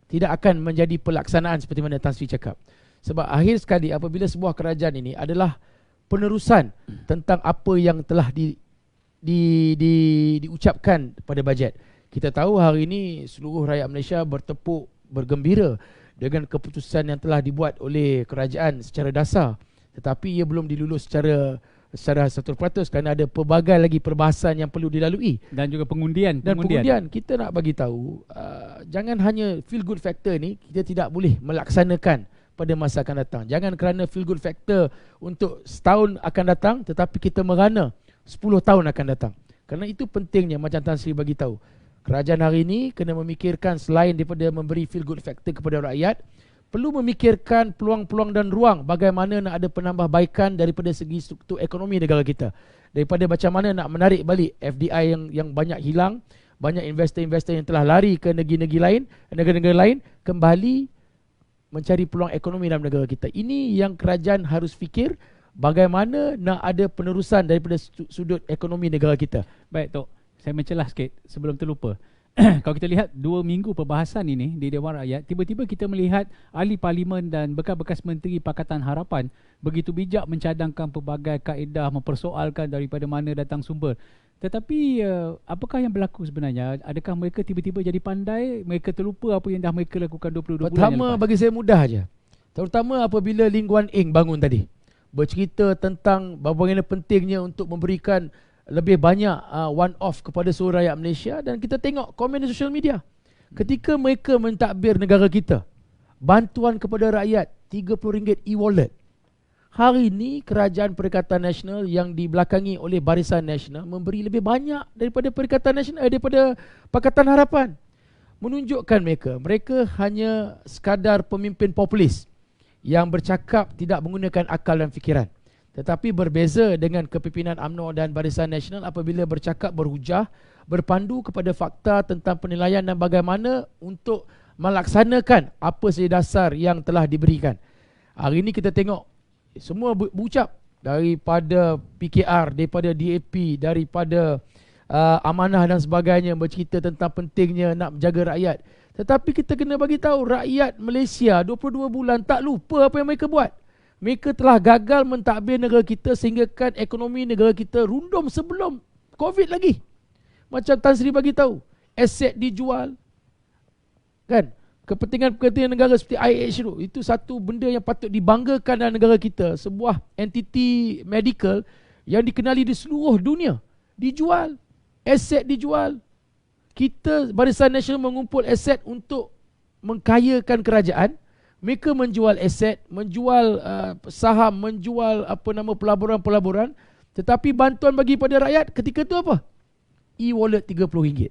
tidak akan menjadi pelaksanaan seperti mana Tan Sri cakap. Sebab akhir sekali apabila sebuah kerajaan ini adalah penerusan tentang apa yang telah diucapkan pada bajet. Kita tahu hari ini seluruh rakyat Malaysia bertepuk, bergembira dengan keputusan yang telah dibuat oleh kerajaan secara dasar. Tetapi ia belum dilulus secara 100% kerana ada pelbagai lagi perbahasan yang perlu dilalui. Dan juga pengundian. Dan pengundian kita nak bagi tahu, jangan hanya feel good factor ni kita tidak boleh melaksanakan pada masa akan datang. Jangan kerana feel good factor untuk setahun akan datang, tetapi kita merana 10 tahun akan datang. Kerana itu pentingnya macam Tan Sri bagi tahu. Kerajaan hari ini kena memikirkan selain daripada memberi feel good factor kepada rakyat, perlu memikirkan peluang-peluang dan ruang bagaimana nak ada penambahbaikan daripada segi struktur ekonomi negara kita. Daripada macam mana nak menarik balik FDI yang banyak hilang, banyak investor-investor yang telah lari ke negara-negara lain kembali mencari peluang ekonomi dalam negara kita. Ini yang kerajaan harus fikir, bagaimana nak ada penerusan daripada sudut ekonomi negara kita. Baik Tok, saya mencelah sikit sebelum terlupa. Kalau kita lihat 2 minggu perbahasan ini di Dewan Rakyat, tiba-tiba kita melihat ahli parlimen dan bekas-bekas menteri Pakatan Harapan begitu bijak mencadangkan pelbagai kaedah, mempersoalkan daripada mana datang sumber. Tetapi apakah yang berlaku sebenarnya? Adakah mereka tiba-tiba jadi pandai, mereka terlupa apa yang dah mereka lakukan 22 bulan yang Pertama, lepas? bagi saya mudah aja. Terutama apabila Lee Kuan Yew bangun tadi, bercerita tentang bagaimana pentingnya untuk memberikan lebih banyak one-off kepada seluruh rakyat Malaysia, dan kita tengok komen di sosial media. Ketika mereka mentadbir negara kita, bantuan kepada rakyat RM30 e-wallet. Hari ini Kerajaan Perikatan Nasional yang dibelakangi oleh Barisan Nasional memberi lebih banyak daripada Perikatan Nasional, daripada Pakatan Harapan. Menunjukkan mereka hanya sekadar pemimpin populis yang bercakap tidak menggunakan akal dan fikiran. Tetapi berbeza dengan kepimpinan UMNO dan Barisan Nasional apabila bercakap berhujah, berpandu kepada fakta tentang penilaian dan bagaimana untuk melaksanakan apa sahaja dasar yang telah diberikan. Hari ini kita tengok semua berucap, daripada PKR, daripada DAP, daripada amanah dan sebagainya, bercerita tentang pentingnya nak menjaga rakyat. Tetapi kita kena bagi tahu rakyat Malaysia 22 bulan tak lupa apa yang mereka buat. Mereka telah gagal mentadbir negara kita sehingga kan ekonomi negara kita rundum sebelum COVID lagi. Macam Tan Sri bagi tahu, aset dijual. Kan? Kepentingan-kepentingan negara seperti IH itu satu benda yang patut dibanggakan dalam negara kita. Sebuah entiti medical yang dikenali di seluruh dunia dijual. Aset dijual. Kita Barisan Nasional mengumpul aset untuk mengkayakan kerajaan. Mereka menjual aset, menjual saham, menjual pelaburan-pelaburan. Tetapi bantuan bagi pada rakyat ketika itu apa? E-wallet RM30.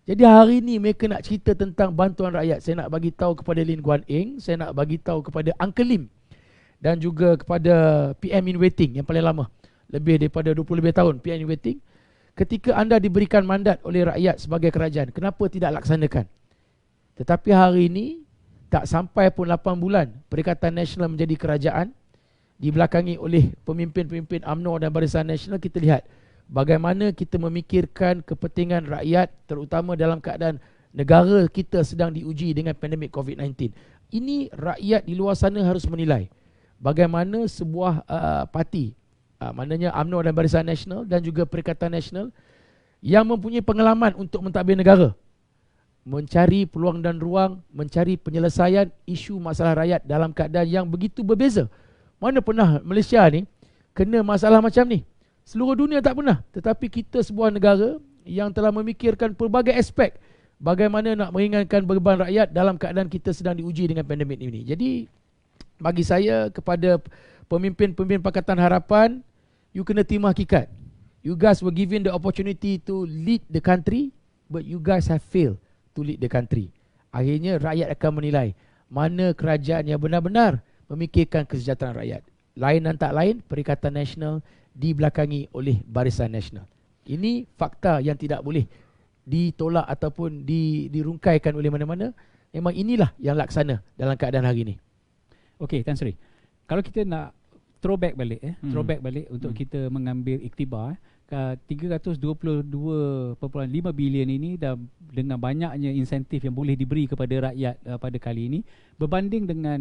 Jadi hari ini mereka nak cerita tentang bantuan rakyat. Saya nak bagi tahu kepada Lee Kuan Yew, saya nak bagi tahu kepada Uncle Lim dan juga kepada PM in waiting yang paling lama, lebih daripada 20 lebih tahun PM in waiting. Ketika anda diberikan mandat oleh rakyat sebagai kerajaan, kenapa tidak laksanakan? Tetapi hari ini tak sampai pun 8 bulan Perikatan Nasional menjadi kerajaan, dibelakangi oleh pemimpin-pemimpin UMNO dan Barisan Nasional. Kita lihat bagaimana kita memikirkan kepentingan rakyat, terutama dalam keadaan negara kita sedang diuji dengan pandemik COVID-19. Ini rakyat di luar sana harus menilai bagaimana sebuah parti, maknanya UMNO dan Barisan Nasional dan juga Perikatan Nasional yang mempunyai pengalaman untuk mentadbir negara, mencari peluang dan ruang, mencari penyelesaian isu masalah rakyat dalam keadaan yang begitu berbeza. Mana pernah Malaysia ni kena masalah macam ni? Seluruh dunia tak pernah. Tetapi kita sebuah negara yang telah memikirkan pelbagai aspek bagaimana nak meringankan beban rakyat dalam keadaan kita sedang diuji dengan pandemik ini. Jadi bagi saya kepada pemimpin-pemimpin Pakatan Harapan, you kena terima hakikat. You guys were given the opportunity to lead the country, but you guys have failed to lead the country. Akhirnya rakyat akan menilai mana kerajaan yang benar-benar memikirkan kesejahteraan rakyat. Lain dan tak lain, Perikatan Nasional dibelakangi oleh Barisan Nasional. Ini fakta yang tidak boleh ditolak ataupun dirungkaikan oleh mana-mana. Memang inilah yang laksana dalam keadaan hari ini. Okey, Tan Sri, kalau kita nak throwback balik untuk kita mengambil iktibar, 322.5 bilion ini dah dengan banyaknya insentif yang boleh diberi kepada rakyat pada kali ini, berbanding dengan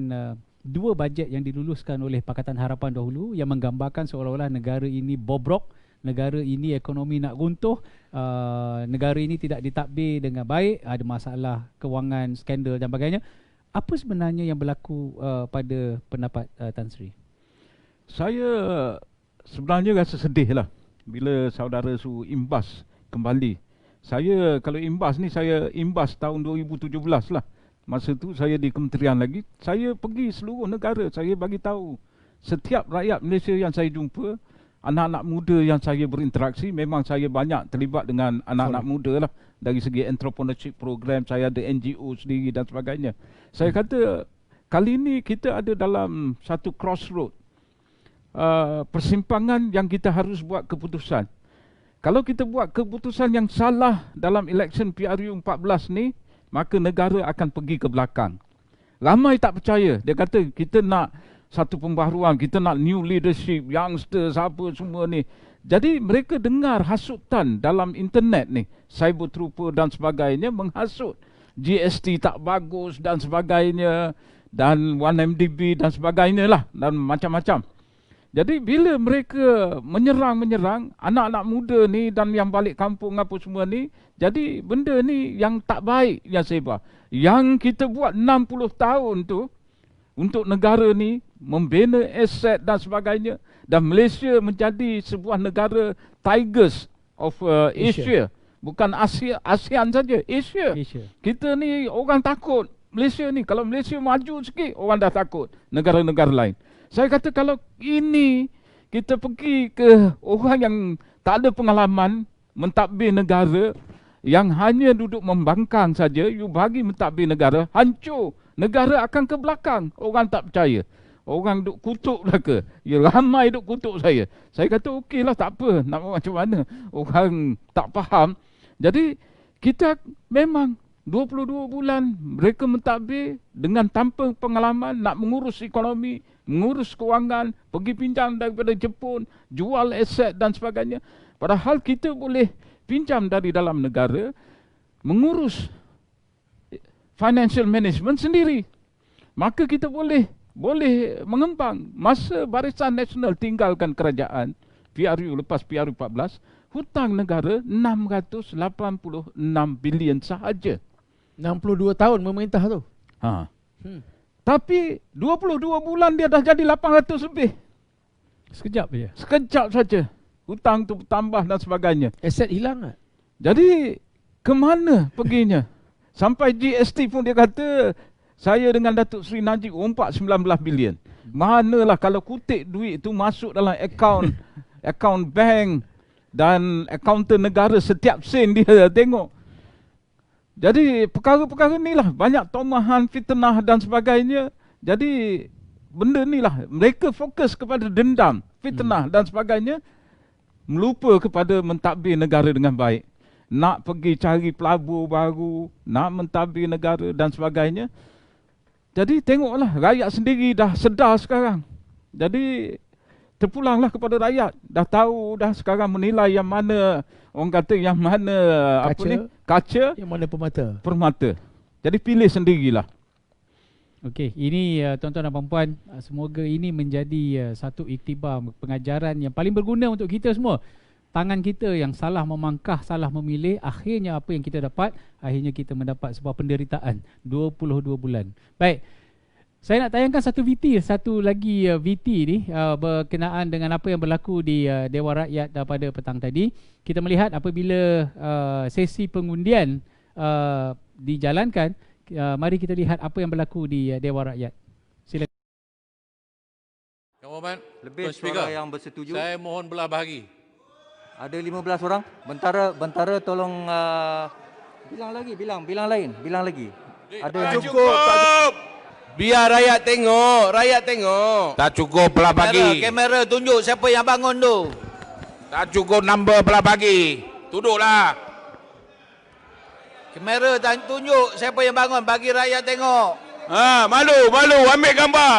dua bajet yang diluluskan oleh Pakatan Harapan dahulu yang menggambarkan seolah-olah negara ini bobrok, negara ini ekonomi nak runtuh, negara ini tidak ditadbir dengan baik, ada masalah kewangan, skandal dan sebagainya. Apa sebenarnya yang berlaku pada pendapat Tan Sri? Saya sebenarnya rasa sedih lah bila saudara Su imbas kembali. Saya kalau imbas ni, saya imbas tahun 2017 lah. Masa tu saya di kementerian lagi. Saya pergi seluruh negara, saya bagi tahu setiap rakyat Malaysia yang saya jumpa, anak-anak muda yang saya berinteraksi, memang saya banyak terlibat dengan anak-anak muda lah. Dari segi entrepreneurship program, saya ada NGO sendiri dan sebagainya. Saya kata kali ini kita ada dalam satu crossroad, persimpangan yang kita harus buat keputusan. Kalau kita buat keputusan yang salah dalam election PRU 14 ni, maka negara akan pergi ke belakang. Ramai tak percaya. Dia kata kita nak satu pembaharuan, kita nak new leadership, youngsters apa semua ni. Jadi mereka dengar hasutan dalam internet ni, cyber trooper dan sebagainya menghasut GST tak bagus dan sebagainya, dan 1MDB dan sebagainya lah, dan macam-macam. Jadi bila mereka menyerang anak-anak muda ni dan yang balik kampung apa semua ni, jadi benda ni yang tak baik yang saya buat. Yang kita buat 60 tahun tu untuk negara ni, membina aset dan sebagainya, dan Malaysia menjadi sebuah negara tigers of Asia. Bukan ASEAN saja, Asia. Kita ni orang takut Malaysia ni. Kalau Malaysia maju sikit, orang dah takut negara-negara lain. Saya kata kalau ini kita pergi ke orang yang tak ada pengalaman mentadbir negara, yang hanya duduk membangkang saja, you bagi mentadbir negara, hancur. Negara akan ke belakang. Orang tak percaya. Orang duk kutuk belaka. Ya, ramai duk kutuk saya. Saya kata okeylah, tak apa. Nak macam mana. Orang tak faham. Jadi kita memang 22 bulan mereka mentadbir dengan tanpa pengalaman nak mengurus ekonomi, mengurus kewangan, pergi pinjam daripada Jepun, jual aset dan sebagainya. Padahal kita boleh pinjam dari dalam negara, mengurus financial management sendiri. Maka kita boleh mengembang. Masa Barisan Nasional tinggalkan kerajaan, PRU lepas PRU 14, hutang negara 686 bilion sahaja. 62 tahun memerintah tu. Tapi 22 bulan dia dah jadi 800 lebih. Sekejap je. Sekejap saja. Hutang tu bertambah dan sebagainya. Aset hilang tak? Jadi ke mana perginya? Sampai GST pun dia kata, saya dengan Datuk Seri Najib rompak 19 bilion. Manalah kalau kutip duit tu masuk dalam akaun bank dan akaunten negara, setiap sen dia tengok. Jadi perkara-perkara ni lah, banyak tomahan, fitnah dan sebagainya. Jadi benda ni lah, mereka fokus kepada dendam, fitnah dan sebagainya, melupa kepada mentadbir negara dengan baik. Nak pergi cari pelabur baru, nak mentadbir negara dan sebagainya. Jadi tengoklah, rakyat sendiri dah sedar sekarang. Jadi terpulanglah kepada rakyat. Dah tahu dah sekarang menilai yang mana, orang kata yang mana kaca, yang mana permata. Jadi pilih sendirilah. Okey, ini tuan-tuan dan puan-puan, semoga ini menjadi satu iktibar pengajaran yang paling berguna untuk kita semua. Tangan kita yang salah memangkah, salah memilih, akhirnya apa yang kita dapat? Akhirnya kita mendapat sebuah penderitaan 22 bulan. Baik, saya nak tayangkan satu lagi VT ni berkenaan dengan apa yang berlaku di Dewan Rakyat pada petang tadi. Kita melihat apabila sesi pengundian dijalankan, mari kita lihat apa yang berlaku di Dewan Rakyat. Silakan. Yang Berhormat, Lebih suara yang bersetuju. saya mohon belah bahagi. Ada 15 orang. Bentara tolong bilang lagi. Ada yang Cukup. Biar rakyat tengok. Tak cukup belah bagi. Kamera tunjuk siapa yang bangun tu. Tak cukup number belah bagi. Duduklah. Kamera tunjuk siapa yang bangun, bagi rakyat tengok. Malu. Ambil gambar.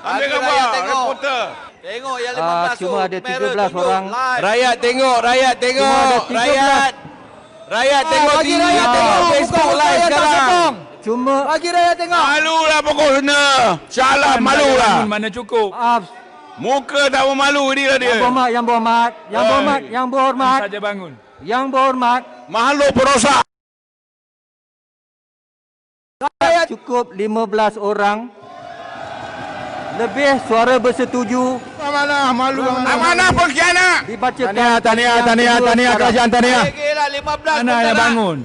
Bagi rakyat tengok. Reporter. Tengok yang 15 tu. cuma ada Kamera 13 tunjuk orang. live. Rakyat tengok. Cuma ada 13. Rakyat tengok bagi TV. rakyat tengok. Facebook Bukan live rakyat tak sekarang. sokong. Cuma Bagi rakyat tengok. Malulah pokok sana. Salah malulah. Mana cukup. maaf. Muka tak malu dia. Yang berhormat. Saja bangun. Yang berhormat. Makhluk perosak. Cukup 15 orang. Lebih suara bersetuju. Mana malu. Mana pengkhianat. Dibacakan. Tahniah kerajaan tahniah. Bagilah 15 Mana yang bangun?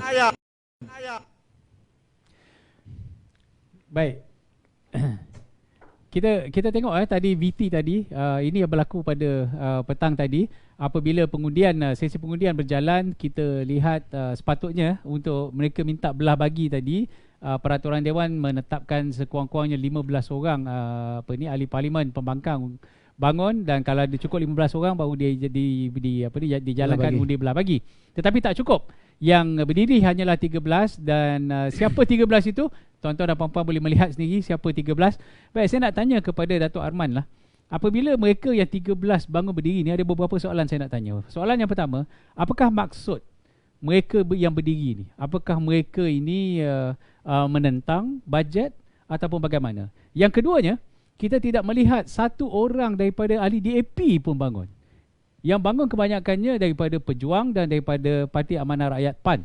Baik. Kita tengok tadi VT tadi, ini yang berlaku pada petang tadi. Apabila sesi pengundian berjalan, kita lihat sepatutnya untuk mereka minta belah bagi tadi, peraturan Dewan menetapkan sekurang-kurangnya 15 orang ahli parlimen pembangkang bangun, dan kalau ada cukup 15 orang baru dia dijalankan undi belah bagi. Tetapi tak cukup. Yang berdiri hanyalah 13, dan siapa 13 itu? tuan-tuan dan puan-puan boleh melihat sendiri siapa 13. Baik, saya nak tanya kepada Datuk Arman lah. Apabila mereka yang 13 bangun berdiri ni, ada beberapa soalan saya nak tanya. Soalan yang pertama, apakah maksud mereka yang berdiri ni? Apakah mereka ini menentang bajet ataupun bagaimana? Yang keduanya, kita tidak melihat satu orang daripada ahli DAP pun bangun. Yang bangun kebanyakannya daripada Pejuang dan daripada Parti Amanah Rakyat PAN.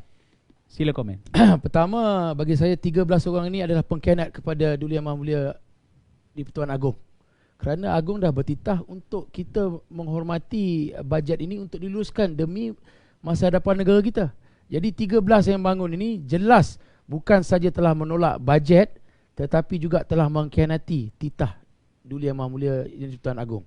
Sila komen. Pertama, bagi saya 13 orang ini adalah pengkhianat kepada Duli Yang Maha Mulia di-Pertuan Agong. Kerana Agong dah bertitah untuk kita menghormati bajet ini untuk diluluskan demi masa hadapan negara kita. Jadi 13 yang bangun ini jelas bukan saja telah menolak bajet, tetapi juga telah mengkhianati titah Duli Yang Maha Mulia di-Pertuan Agong.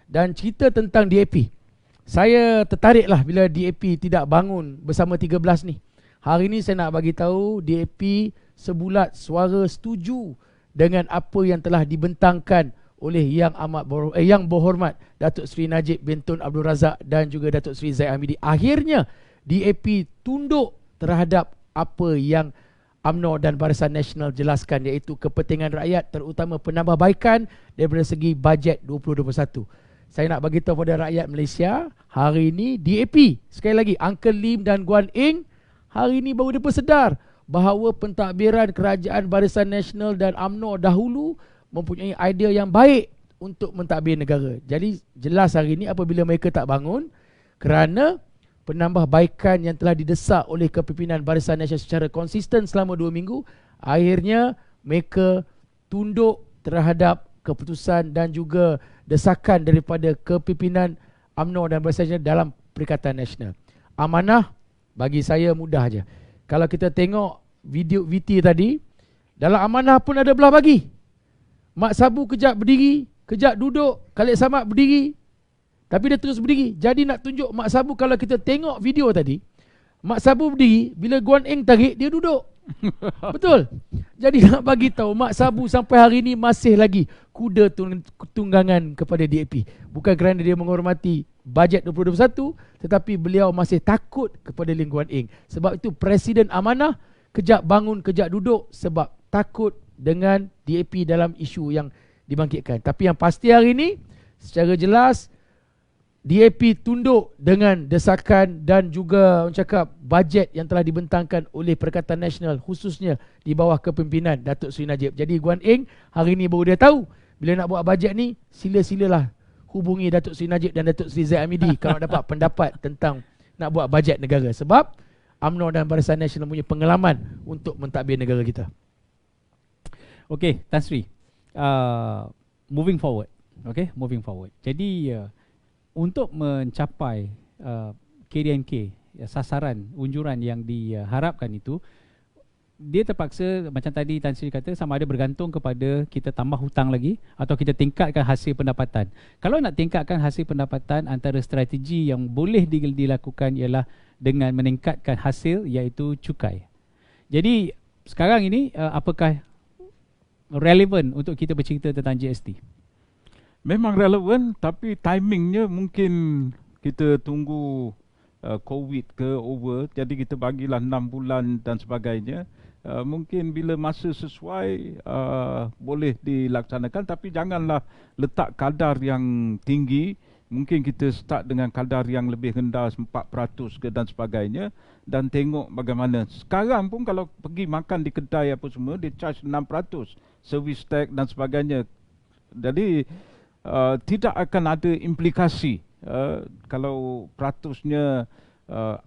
Dan cerita tentang DAP, saya tertariklah bila DAP tidak bangun bersama 13 ni. Hari ni saya nak bagi tahu DAP sebulat suara setuju dengan apa yang telah dibentangkan oleh Yang Berhormat Datuk Seri Najib bin Tun Abdul Razak dan juga Datuk Seri Zaid Hamidi. Akhirnya DAP tunduk terhadap apa yang UMNO dan Barisan Nasional jelaskan, iaitu kepentingan rakyat, terutama penambahbaikan daripada segi bajet 2021. Saya nak bagi tahu kepada rakyat Malaysia, hari ini DAP, sekali lagi Uncle Lim dan Guan Eng, hari ini baru dia bersedar bahawa pentadbiran Kerajaan Barisan Nasional dan UMNO dahulu mempunyai idea yang baik untuk mentadbir negara. Jadi jelas hari ini apabila mereka tak bangun kerana penambahbaikan yang telah didesak oleh kepimpinan Barisan Nasional secara konsisten selama 2 minggu, akhirnya mereka tunduk terhadap keputusan dan juga desakan daripada kepimpinan UMNO dan Barisan Nasional dalam Perikatan Nasional. Amanah bagi saya mudah aja. Kalau kita tengok video VT tadi, dalam amanah pun ada belah bagi. Mak Sabu kejap berdiri, kejap duduk, Khalid Samad berdiri, tapi dia terus berdiri. Jadi nak tunjuk Mak Sabu, kalau kita tengok video tadi, Mak Sabu berdiri, bila Guan Eng tarik, dia duduk. Betul? Jadi nak bagi tahu Mak Sabu sampai hari ini masih lagi kuda tunggangan kepada DAP. Bukan kerana dia menghormati bajet 2021, tetapi beliau masih takut kepada Lim Guan Eng. Sebab itu Presiden Amanah kejap bangun, kejap duduk sebab takut dengan DAP dalam isu yang dibangkitkan. Tapi yang pasti hari ini secara jelas DAP tunduk dengan desakan dan juga orang cakap bajet yang telah dibentangkan oleh Perikatan Nasional, khususnya di bawah kepimpinan Datuk Seri Najib. Jadi Guan Eng hari ini baru dia tahu bila nak buat bajet ni, sila-silalah hubungi Datuk Seri Najib dan Datuk Seri Zaid Hamidi kalau dapat pendapat tentang nak buat bajet negara. Sebab UMNO dan Barisan Nasional punya pengalaman untuk mentadbir negara kita. Okey, Tan Sri, moving forward. Okay, moving forward. Jadi untuk mencapai KDNK, sasaran unjuran yang diharapkan itu, dia terpaksa macam tadi Tan Sri kata, sama ada bergantung kepada kita tambah hutang lagi atau kita tingkatkan hasil pendapatan. Kalau nak tingkatkan hasil pendapatan, antara strategi yang boleh dilakukan ialah dengan meningkatkan hasil, iaitu cukai. Jadi sekarang ini apakah relevan untuk kita bercerita tentang GST? Memang relevan, tapi timingnya mungkin kita tunggu COVID ke over, jadi kita bagilah 6 bulan dan sebagainya. Mungkin bila masa sesuai boleh dilaksanakan, tapi janganlah letak kadar yang tinggi. Mungkin kita start dengan kadar yang lebih rendah, 4% ke dan sebagainya, dan tengok bagaimana. Sekarang pun kalau pergi makan di kedai apa semua, dia charge 6%, service tax dan sebagainya. Jadi tidak akan ada implikasi kalau peratusnya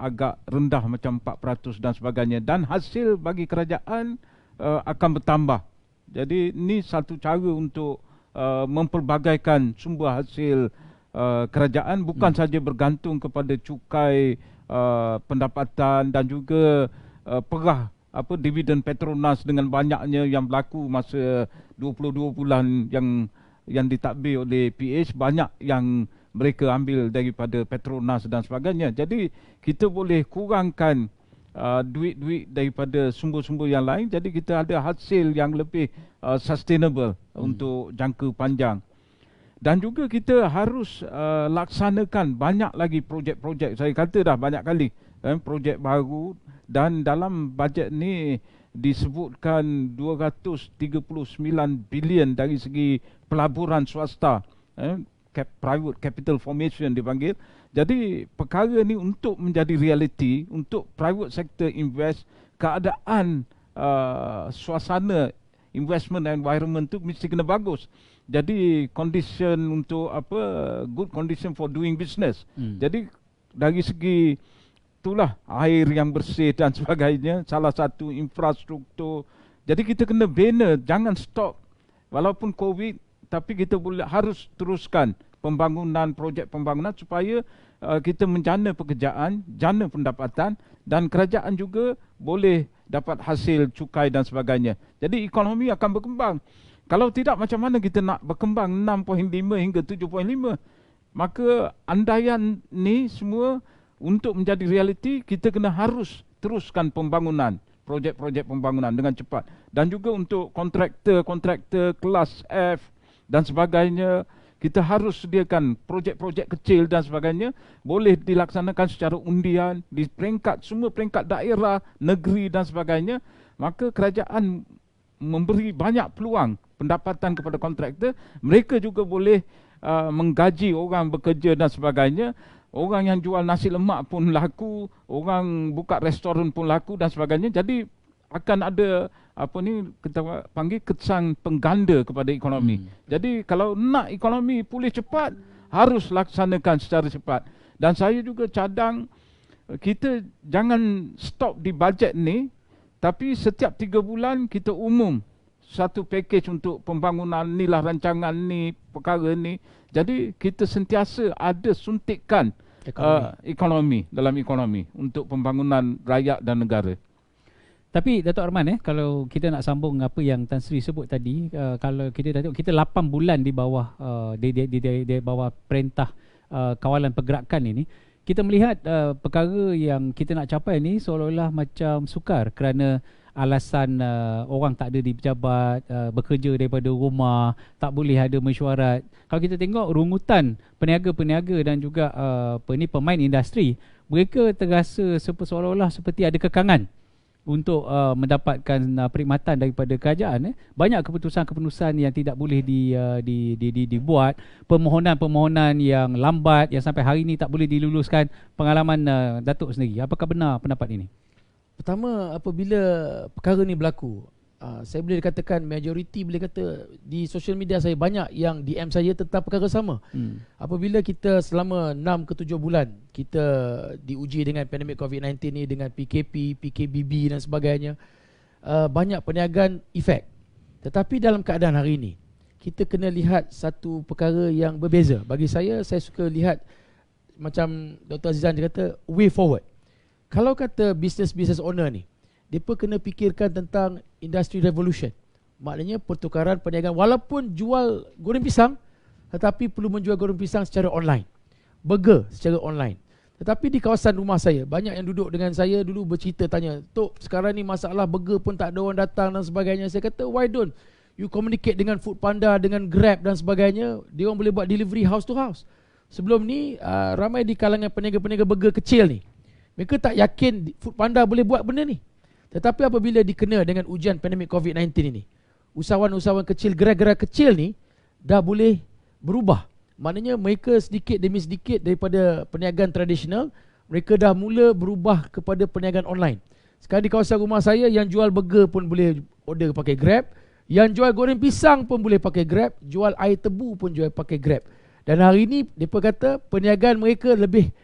agak rendah macam 4% dan sebagainya, dan hasil bagi kerajaan akan bertambah. Jadi ini satu cara untuk mempelbagaikan sumber hasil kerajaan, bukan saja bergantung kepada cukai pendapatan dan juga perah dividen Petronas dengan banyaknya yang berlaku masa 22 bulan yang ditadbir oleh PH, banyak yang mereka ambil daripada Petronas dan sebagainya. Jadi kita boleh kurangkan duit-duit daripada sumber-sumber yang lain, jadi kita ada hasil yang lebih sustainable untuk jangka panjang. Dan juga kita harus laksanakan banyak lagi projek-projek. Saya kata dah banyak kali projek baru, dan dalam bajet ni disebutkan 239 bilion dari segi pelaburan swasta, private capital formation dipanggil. Jadi perkara ni untuk menjadi reality, untuk private sector invest, keadaan suasana investment environment tu mesti kena bagus. Jadi condition untuk good condition for doing business. Jadi dari segi itulah air yang bersih dan sebagainya, salah satu infrastruktur. Jadi kita kena bina, jangan stop. Walaupun COVID, tapi kita harus teruskan pembangunan, projek pembangunan supaya kita menjana pekerjaan, jana pendapatan, dan kerajaan juga boleh dapat hasil cukai dan sebagainya. Jadi ekonomi akan berkembang. Kalau tidak, macam mana kita nak berkembang 6.5 hingga 7.5? Maka andaian ni semua untuk menjadi realiti, kita kena harus teruskan pembangunan, projek-projek pembangunan dengan cepat. Dan juga untuk kontraktor kelas F dan sebagainya, kita harus sediakan projek-projek kecil dan sebagainya, boleh dilaksanakan secara undian di semua peringkat daerah, negeri dan sebagainya. Maka kerajaan memberi banyak peluang pendapatan kepada kontraktor. Mereka juga boleh menggaji orang bekerja dan sebagainya. Orang yang jual nasi lemak pun laku, orang buka restoran pun laku dan sebagainya. Jadi akan ada kita panggil kesan pengganda kepada ekonomi. Jadi kalau nak ekonomi pulih cepat, harus laksanakan secara cepat. Dan saya juga cadang kita jangan stop di bajet ni, tapi setiap 3 bulan kita umum satu package untuk pembangunan ni lah, rancangan ni, perkara ni. Jadi kita sentiasa ada suntikan ekonomi dalam ekonomi untuk pembangunan rakyat dan negara. Tapi Datuk Arman, kalau kita nak sambung apa yang Tan Sri sebut tadi, kalau kita tengok kita 8 bulan di bawah di bawah perintah kawalan pergerakan ini, kita melihat perkara yang kita nak capai ni seolah-olah macam sukar kerana alasan orang tak ada di pejabat, bekerja daripada rumah, tak boleh ada mesyuarat. Kalau kita tengok rungutan peniaga-peniaga dan juga pemain industri, mereka terasa seolah-olah seperti ada kekangan untuk mendapatkan perkhidmatan daripada kerajaan. Banyak keputusan-keputusan yang tidak boleh dibuat, permohonan-permohonan yang lambat, yang sampai hari ini tak boleh diluluskan. Pengalaman Datuk sendiri, apakah benar pendapat ini? Pertama, apabila perkara ni berlaku, saya boleh dikatakan majoriti boleh kata di social media saya banyak yang DM saya tentang perkara sama. Apabila kita selama 6 ke 7 bulan kita diuji dengan pandemik COVID-19 ni, dengan PKP, PKBB dan sebagainya, banyak perniagaan efek. Tetapi dalam keadaan hari ini, kita kena lihat satu perkara yang berbeza. Bagi saya suka lihat macam Dr. Azizan dia kata, way forward. Kalau kata business owner ni, mereka kena fikirkan tentang industry revolution. Maknanya pertukaran perniagaan, walaupun jual goreng pisang, tetapi perlu menjual goreng pisang secara online, burger secara online. Tetapi di kawasan rumah saya, banyak yang duduk dengan saya dulu bercerita, tanya, Tok, sekarang ni masalah burger pun tak ada orang datang dan sebagainya. Saya kata, why don't you communicate dengan Foodpanda, dengan Grab dan sebagainya. Dia orang boleh buat delivery house to house. Sebelum ni ramai di kalangan peniaga-peniaga burger kecil ni, mereka tak yakin Foodpanda boleh buat benda ni. Tetapi apabila dikena dengan ujian pandemik COVID-19 ini, usahawan-usahawan kecil, gerai-gerai kecil ni dah boleh berubah. Maknanya mereka sedikit demi sedikit daripada perniagaan tradisional, mereka dah mula berubah kepada perniagaan online. Sekarang di kawasan rumah saya, yang jual burger pun boleh order pakai Grab, yang jual goreng pisang pun boleh pakai Grab, jual air tebu pun jual pakai Grab. Dan hari ini mereka kata perniagaan mereka lebih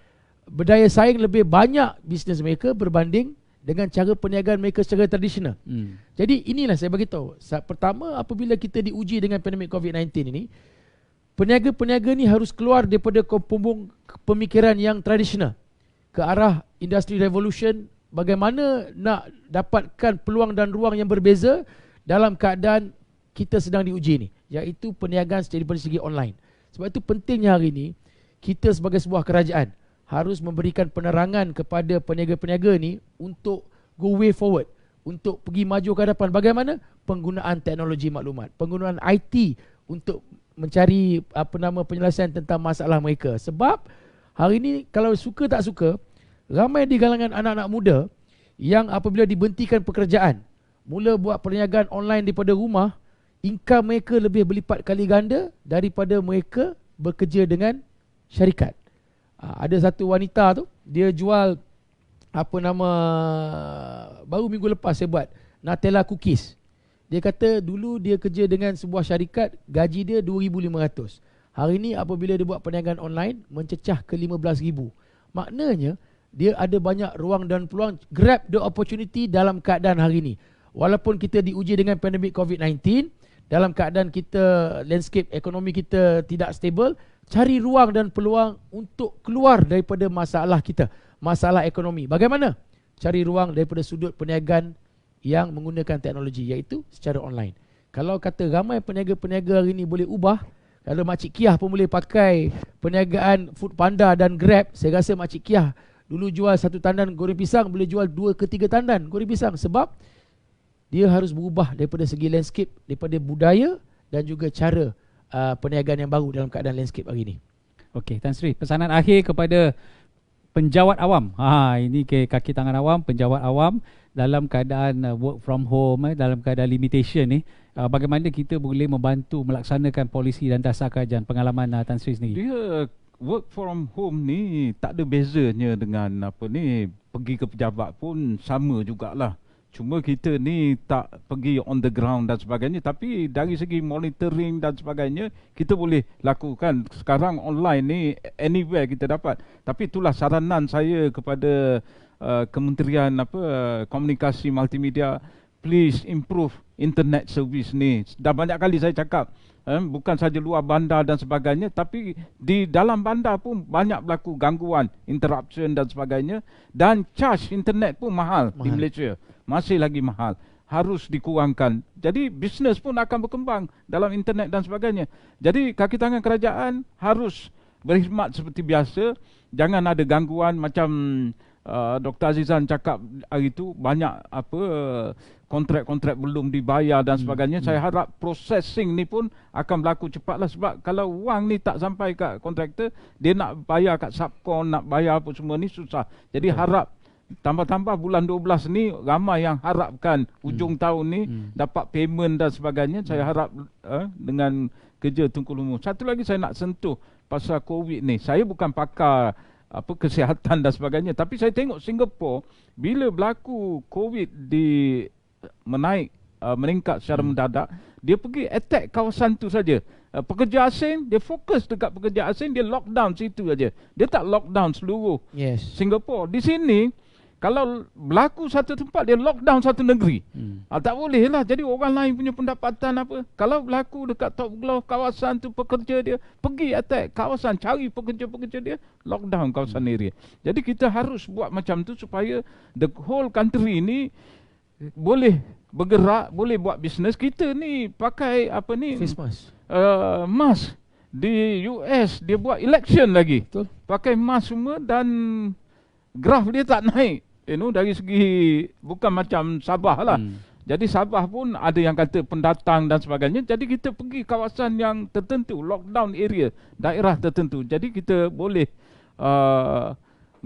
berdaya saing, lebih banyak bisnes mereka berbanding dengan cara perniagaan mereka secara tradisional. Jadi inilah saya bagi tahu. Pertama, apabila kita diuji dengan pandemik COVID-19 ini, peniaga-peniaga ni harus keluar daripada kumpung pemikiran yang tradisional ke arah industri revolution. Bagaimana nak dapatkan peluang dan ruang yang berbeza dalam keadaan kita sedang diuji ni, iaitu perniagaan daripada segi online. Sebab itu pentingnya hari ini kita sebagai sebuah kerajaan harus memberikan penerangan kepada peniaga-peniaga ni untuk go way forward, untuk pergi maju ke hadapan. Bagaimana? Penggunaan teknologi maklumat, penggunaan IT untuk mencari penyelesaian tentang masalah mereka. Sebab hari ini kalau suka tak suka, ramai di kalangan anak-anak muda yang apabila dibentikan pekerjaan, mula buat perniagaan online daripada rumah, income mereka lebih berlipat kali ganda daripada mereka bekerja dengan syarikat. Ada satu wanita tu, dia jual baru minggu lepas saya buat Nutella cookies. Dia kata dulu dia kerja dengan sebuah syarikat, gaji dia 2,500. Hari ni apabila dia buat perniagaan online, mencecah ke 15,000. Maknanya dia ada banyak ruang dan peluang. Grab the opportunity dalam keadaan hari ni. Walaupun kita diuji dengan pandemik COVID-19, dalam keadaan kita, landscape ekonomi kita tidak stable, cari ruang dan peluang untuk keluar daripada masalah kita, masalah ekonomi. Bagaimana? Cari ruang daripada sudut perniagaan yang menggunakan teknologi, iaitu secara online. Kalau kata ramai peniaga-peniaga hari ni boleh ubah, kalau Makcik Kiah pun boleh pakai perniagaan Foodpanda dan Grab, saya rasa Makcik Kiah dulu jual 1 tandan goreng pisang, boleh jual 2 ke 3 tandan goreng pisang. Sebab dia harus berubah daripada segi landscape, daripada budaya dan juga cara perniagaan yang baru dalam keadaan landscape hari ini. Okey, Tan Sri, pesanan akhir kepada penjawat awam. Ini ke kaki tangan awam, penjawat awam dalam keadaan work from home, dalam keadaan limitation ni, bagaimana kita boleh membantu melaksanakan polisi dan dasar kajian, pengalaman Tan Sri sendiri? Dia work from home ni tak ada bezanya dengan pergi ke pejabat pun sama jugalah. Cuma kita ni tak pergi on the ground dan sebagainya, tapi dari segi monitoring dan sebagainya kita boleh lakukan. Sekarang online ni anywhere kita dapat. Tapi itulah saranan saya kepada Kementerian Komunikasi Multimedia, please improve internet service ni. Dah banyak kali saya cakap, bukan saja luar bandar dan sebagainya, tapi di dalam bandar pun banyak berlaku gangguan, interruption dan sebagainya. Dan charge internet pun mahal di Malaysia. Masih lagi mahal. Harus dikurangkan. Jadi bisnes pun akan berkembang dalam internet dan sebagainya. Jadi kaki tangan kerajaan harus berkhidmat seperti biasa. Jangan ada gangguan macam Dr. Azizan cakap hari itu, banyak kontrak-kontrak belum dibayar dan sebagainya. Saya harap processing ni pun akan berlaku cepatlah, sebab kalau wang ni tak sampai kat kontraktor, dia nak bayar kat subkon, nak bayar apa semua ni susah. Jadi harap tambah-tambah bulan 12 ni ramai yang harapkan hujung tahun ni dapat payment dan sebagainya. Saya harap dengan kerja Tunku Lumu. Satu lagi saya nak sentuh pasal COVID ni. Saya bukan pakar kesihatan dan sebagainya, tapi saya tengok Singapura bila berlaku COVID meningkat secara mendadak, dia pergi attack kawasan tu saja. Pekerja asing, dia fokus dekat pekerja asing, dia lockdown situ saja. Dia tak lockdown seluruh Singapura. Di sini kalau berlaku satu tempat, dia lockdown satu negeri. Tak boleh lah. Jadi orang lain punya pendapatan apa. Kalau berlaku dekat top glove kawasan tu, pekerja dia pergi attack kawasan, cari pekerja-pekerja dia, lockdown kawasan area. Jadi kita harus buat macam tu supaya the whole country ni boleh bergerak, boleh buat bisnes. Kita ni pakai face mask. Mask. Di US dia buat election lagi. Betul. Pakai mask semua dan graf dia tak naik. Dari segi bukan macam Sabah lah. Jadi Sabah pun ada yang kata pendatang dan sebagainya. Jadi kita pergi kawasan yang tertentu, lockdown area, daerah tertentu. Jadi kita boleh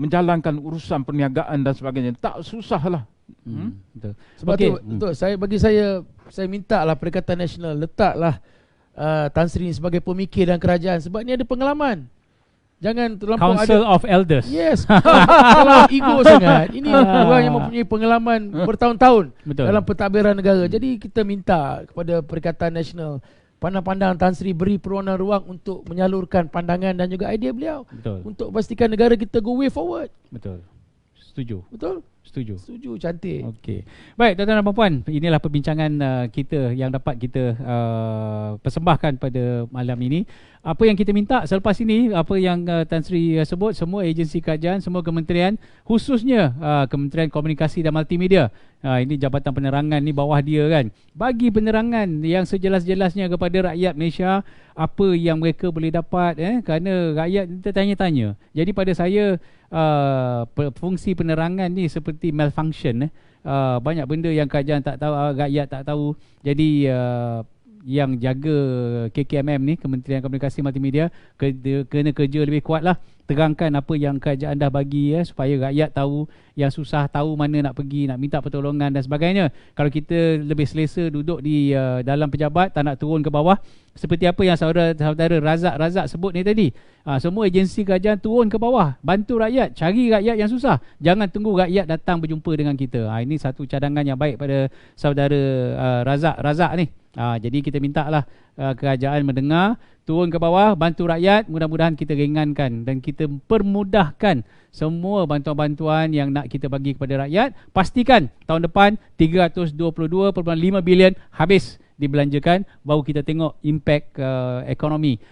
menjalankan urusan perniagaan dan sebagainya. Tak susah lah. Betul. Sebab tu bagi saya minta lah Perikatan Nasional letaklah Tan Sri sebagai pemikir dan kerajaan, sebab ni ada pengalaman. Jangan terlampau Council of Elders. Yes. Kalau ego sangat. Ini orang yang mempunyai pengalaman bertahun-tahun dalam pentadbiran negara. Jadi kita minta kepada Perikatan Nasional, pandang-pandang Tan Sri beri perlawanan ruang untuk menyalurkan pandangan dan juga idea beliau. Betul. Untuk pastikan negara kita go way forward. Betul. Setuju. Betul? Setuju. Setuju, cantik. Okey. Baik, tuan-tuan dan puan, inilah perbincangan kita yang dapat kita persembahkan pada malam ini. Apa yang kita minta selepas ini, apa yang Tan Sri sebut, semua agensi kerajaan, semua kementerian, khususnya Kementerian Komunikasi dan Multimedia, ini Jabatan Penerangan ni bawah dia kan, bagi penerangan yang sejelas-jelasnya kepada rakyat Malaysia apa yang mereka boleh dapat, kerana rakyat kita tanya-tanya. Jadi pada saya fungsi penerangan ni seperti malfunction. Banyak benda yang kerajaan tak tahu, rakyat tak tahu. Jadi yang jaga KKMM ni, Kementerian Komunikasi Multimedia, kena kerja lebih kuat lah terangkan apa yang kerajaan dah bagi supaya rakyat tahu, yang susah tahu mana nak pergi, nak minta pertolongan dan sebagainya. Kalau kita lebih selesa duduk di dalam pejabat, tak nak turun ke bawah, seperti apa yang saudara Razak sebut ni tadi, semua agensi kerajaan turun ke bawah, bantu rakyat, cari rakyat yang susah, jangan tunggu rakyat datang berjumpa dengan kita. Ini satu cadangan yang baik pada saudara Razak ni. Jadi kita minta lah kerajaan mendengar, turun ke bawah, bantu rakyat. Mudah-mudahan kita ringankan dan kita permudahkan semua bantuan-bantuan yang nak kita bagi kepada rakyat. Pastikan tahun depan 322.5 bilion habis dibelanjakan, baru kita tengok impak ekonomi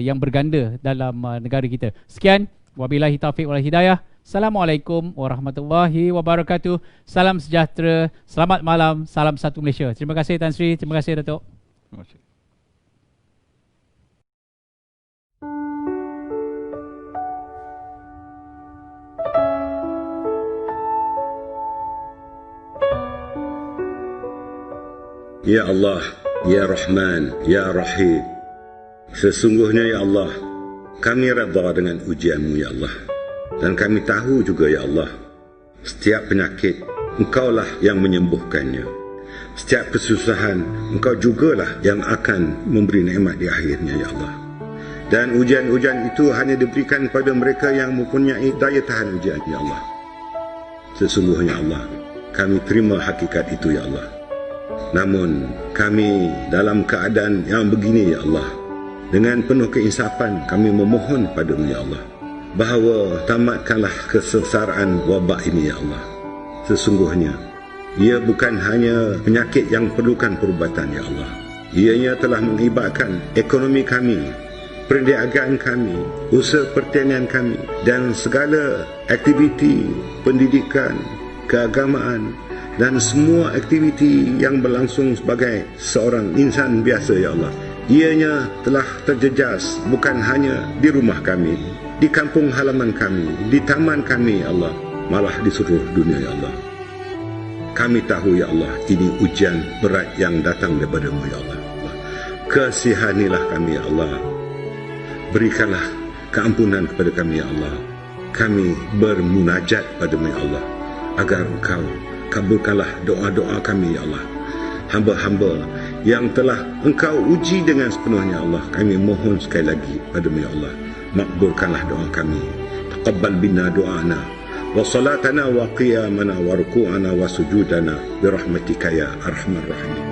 yang berganda dalam negara kita. Sekian, wabillahi taufiq wal hidayah. Assalamualaikum warahmatullahi wabarakatuh. Salam sejahtera, selamat malam, salam satu Malaysia. Terima kasih Tan Sri, terima kasih Datuk. Terima kasih. Ya Allah, Ya Rahman, Ya Rahim. Sesungguhnya Ya Allah, kami redha dengan ujian-Mu Ya Allah. Dan kami tahu juga Ya Allah, setiap penyakit Engkaulah yang menyembuhkannya. Setiap kesusahan Engkau jugalah yang akan memberi nikmat di akhirnya Ya Allah. Dan ujian-ujian itu hanya diberikan kepada mereka yang mempunyai daya tahan ujian Ya Allah. Sesungguhnya Allah, kami terima hakikat itu Ya Allah. Namun kami dalam keadaan yang begini Ya Allah, dengan penuh keinsafan kami memohon padamu Ya Allah, bahawa tamatkanlah kesengsaraan wabak ini Ya Allah. Sesungguhnya ia bukan hanya penyakit yang perlukan perubatan Ya Allah. Ianya telah mengibatkan ekonomi kami, perniagaan kami, usaha pertanian kami dan segala aktiviti pendidikan, keagamaan dan semua aktiviti yang berlangsung sebagai seorang insan biasa Ya Allah. Ianya telah terjejas bukan hanya di rumah kami, di kampung halaman kami, di taman kami Ya Allah, malah di seluruh dunia Ya Allah. Kami tahu Ya Allah, ini ujian berat yang datang daripada-Mu Ya Allah. Kasihanilah kami Ya Allah. Berikanlah keampunan kepada kami Ya Allah. Kami bermunajat pada-Mu Ya Allah, agar Engkau kabulkanlah doa-doa kami Ya Allah. Hamba-hamba yang telah Engkau uji dengan sepenuhnya Allah, kami mohon sekali lagi pada-Mu Ya Allah, makbulkanlah doa kami. Taqabbal bina doa'ana wa salatana wa qiyamana wa ruku'ana wa sujudana birahmatika ya arhamar rahimin.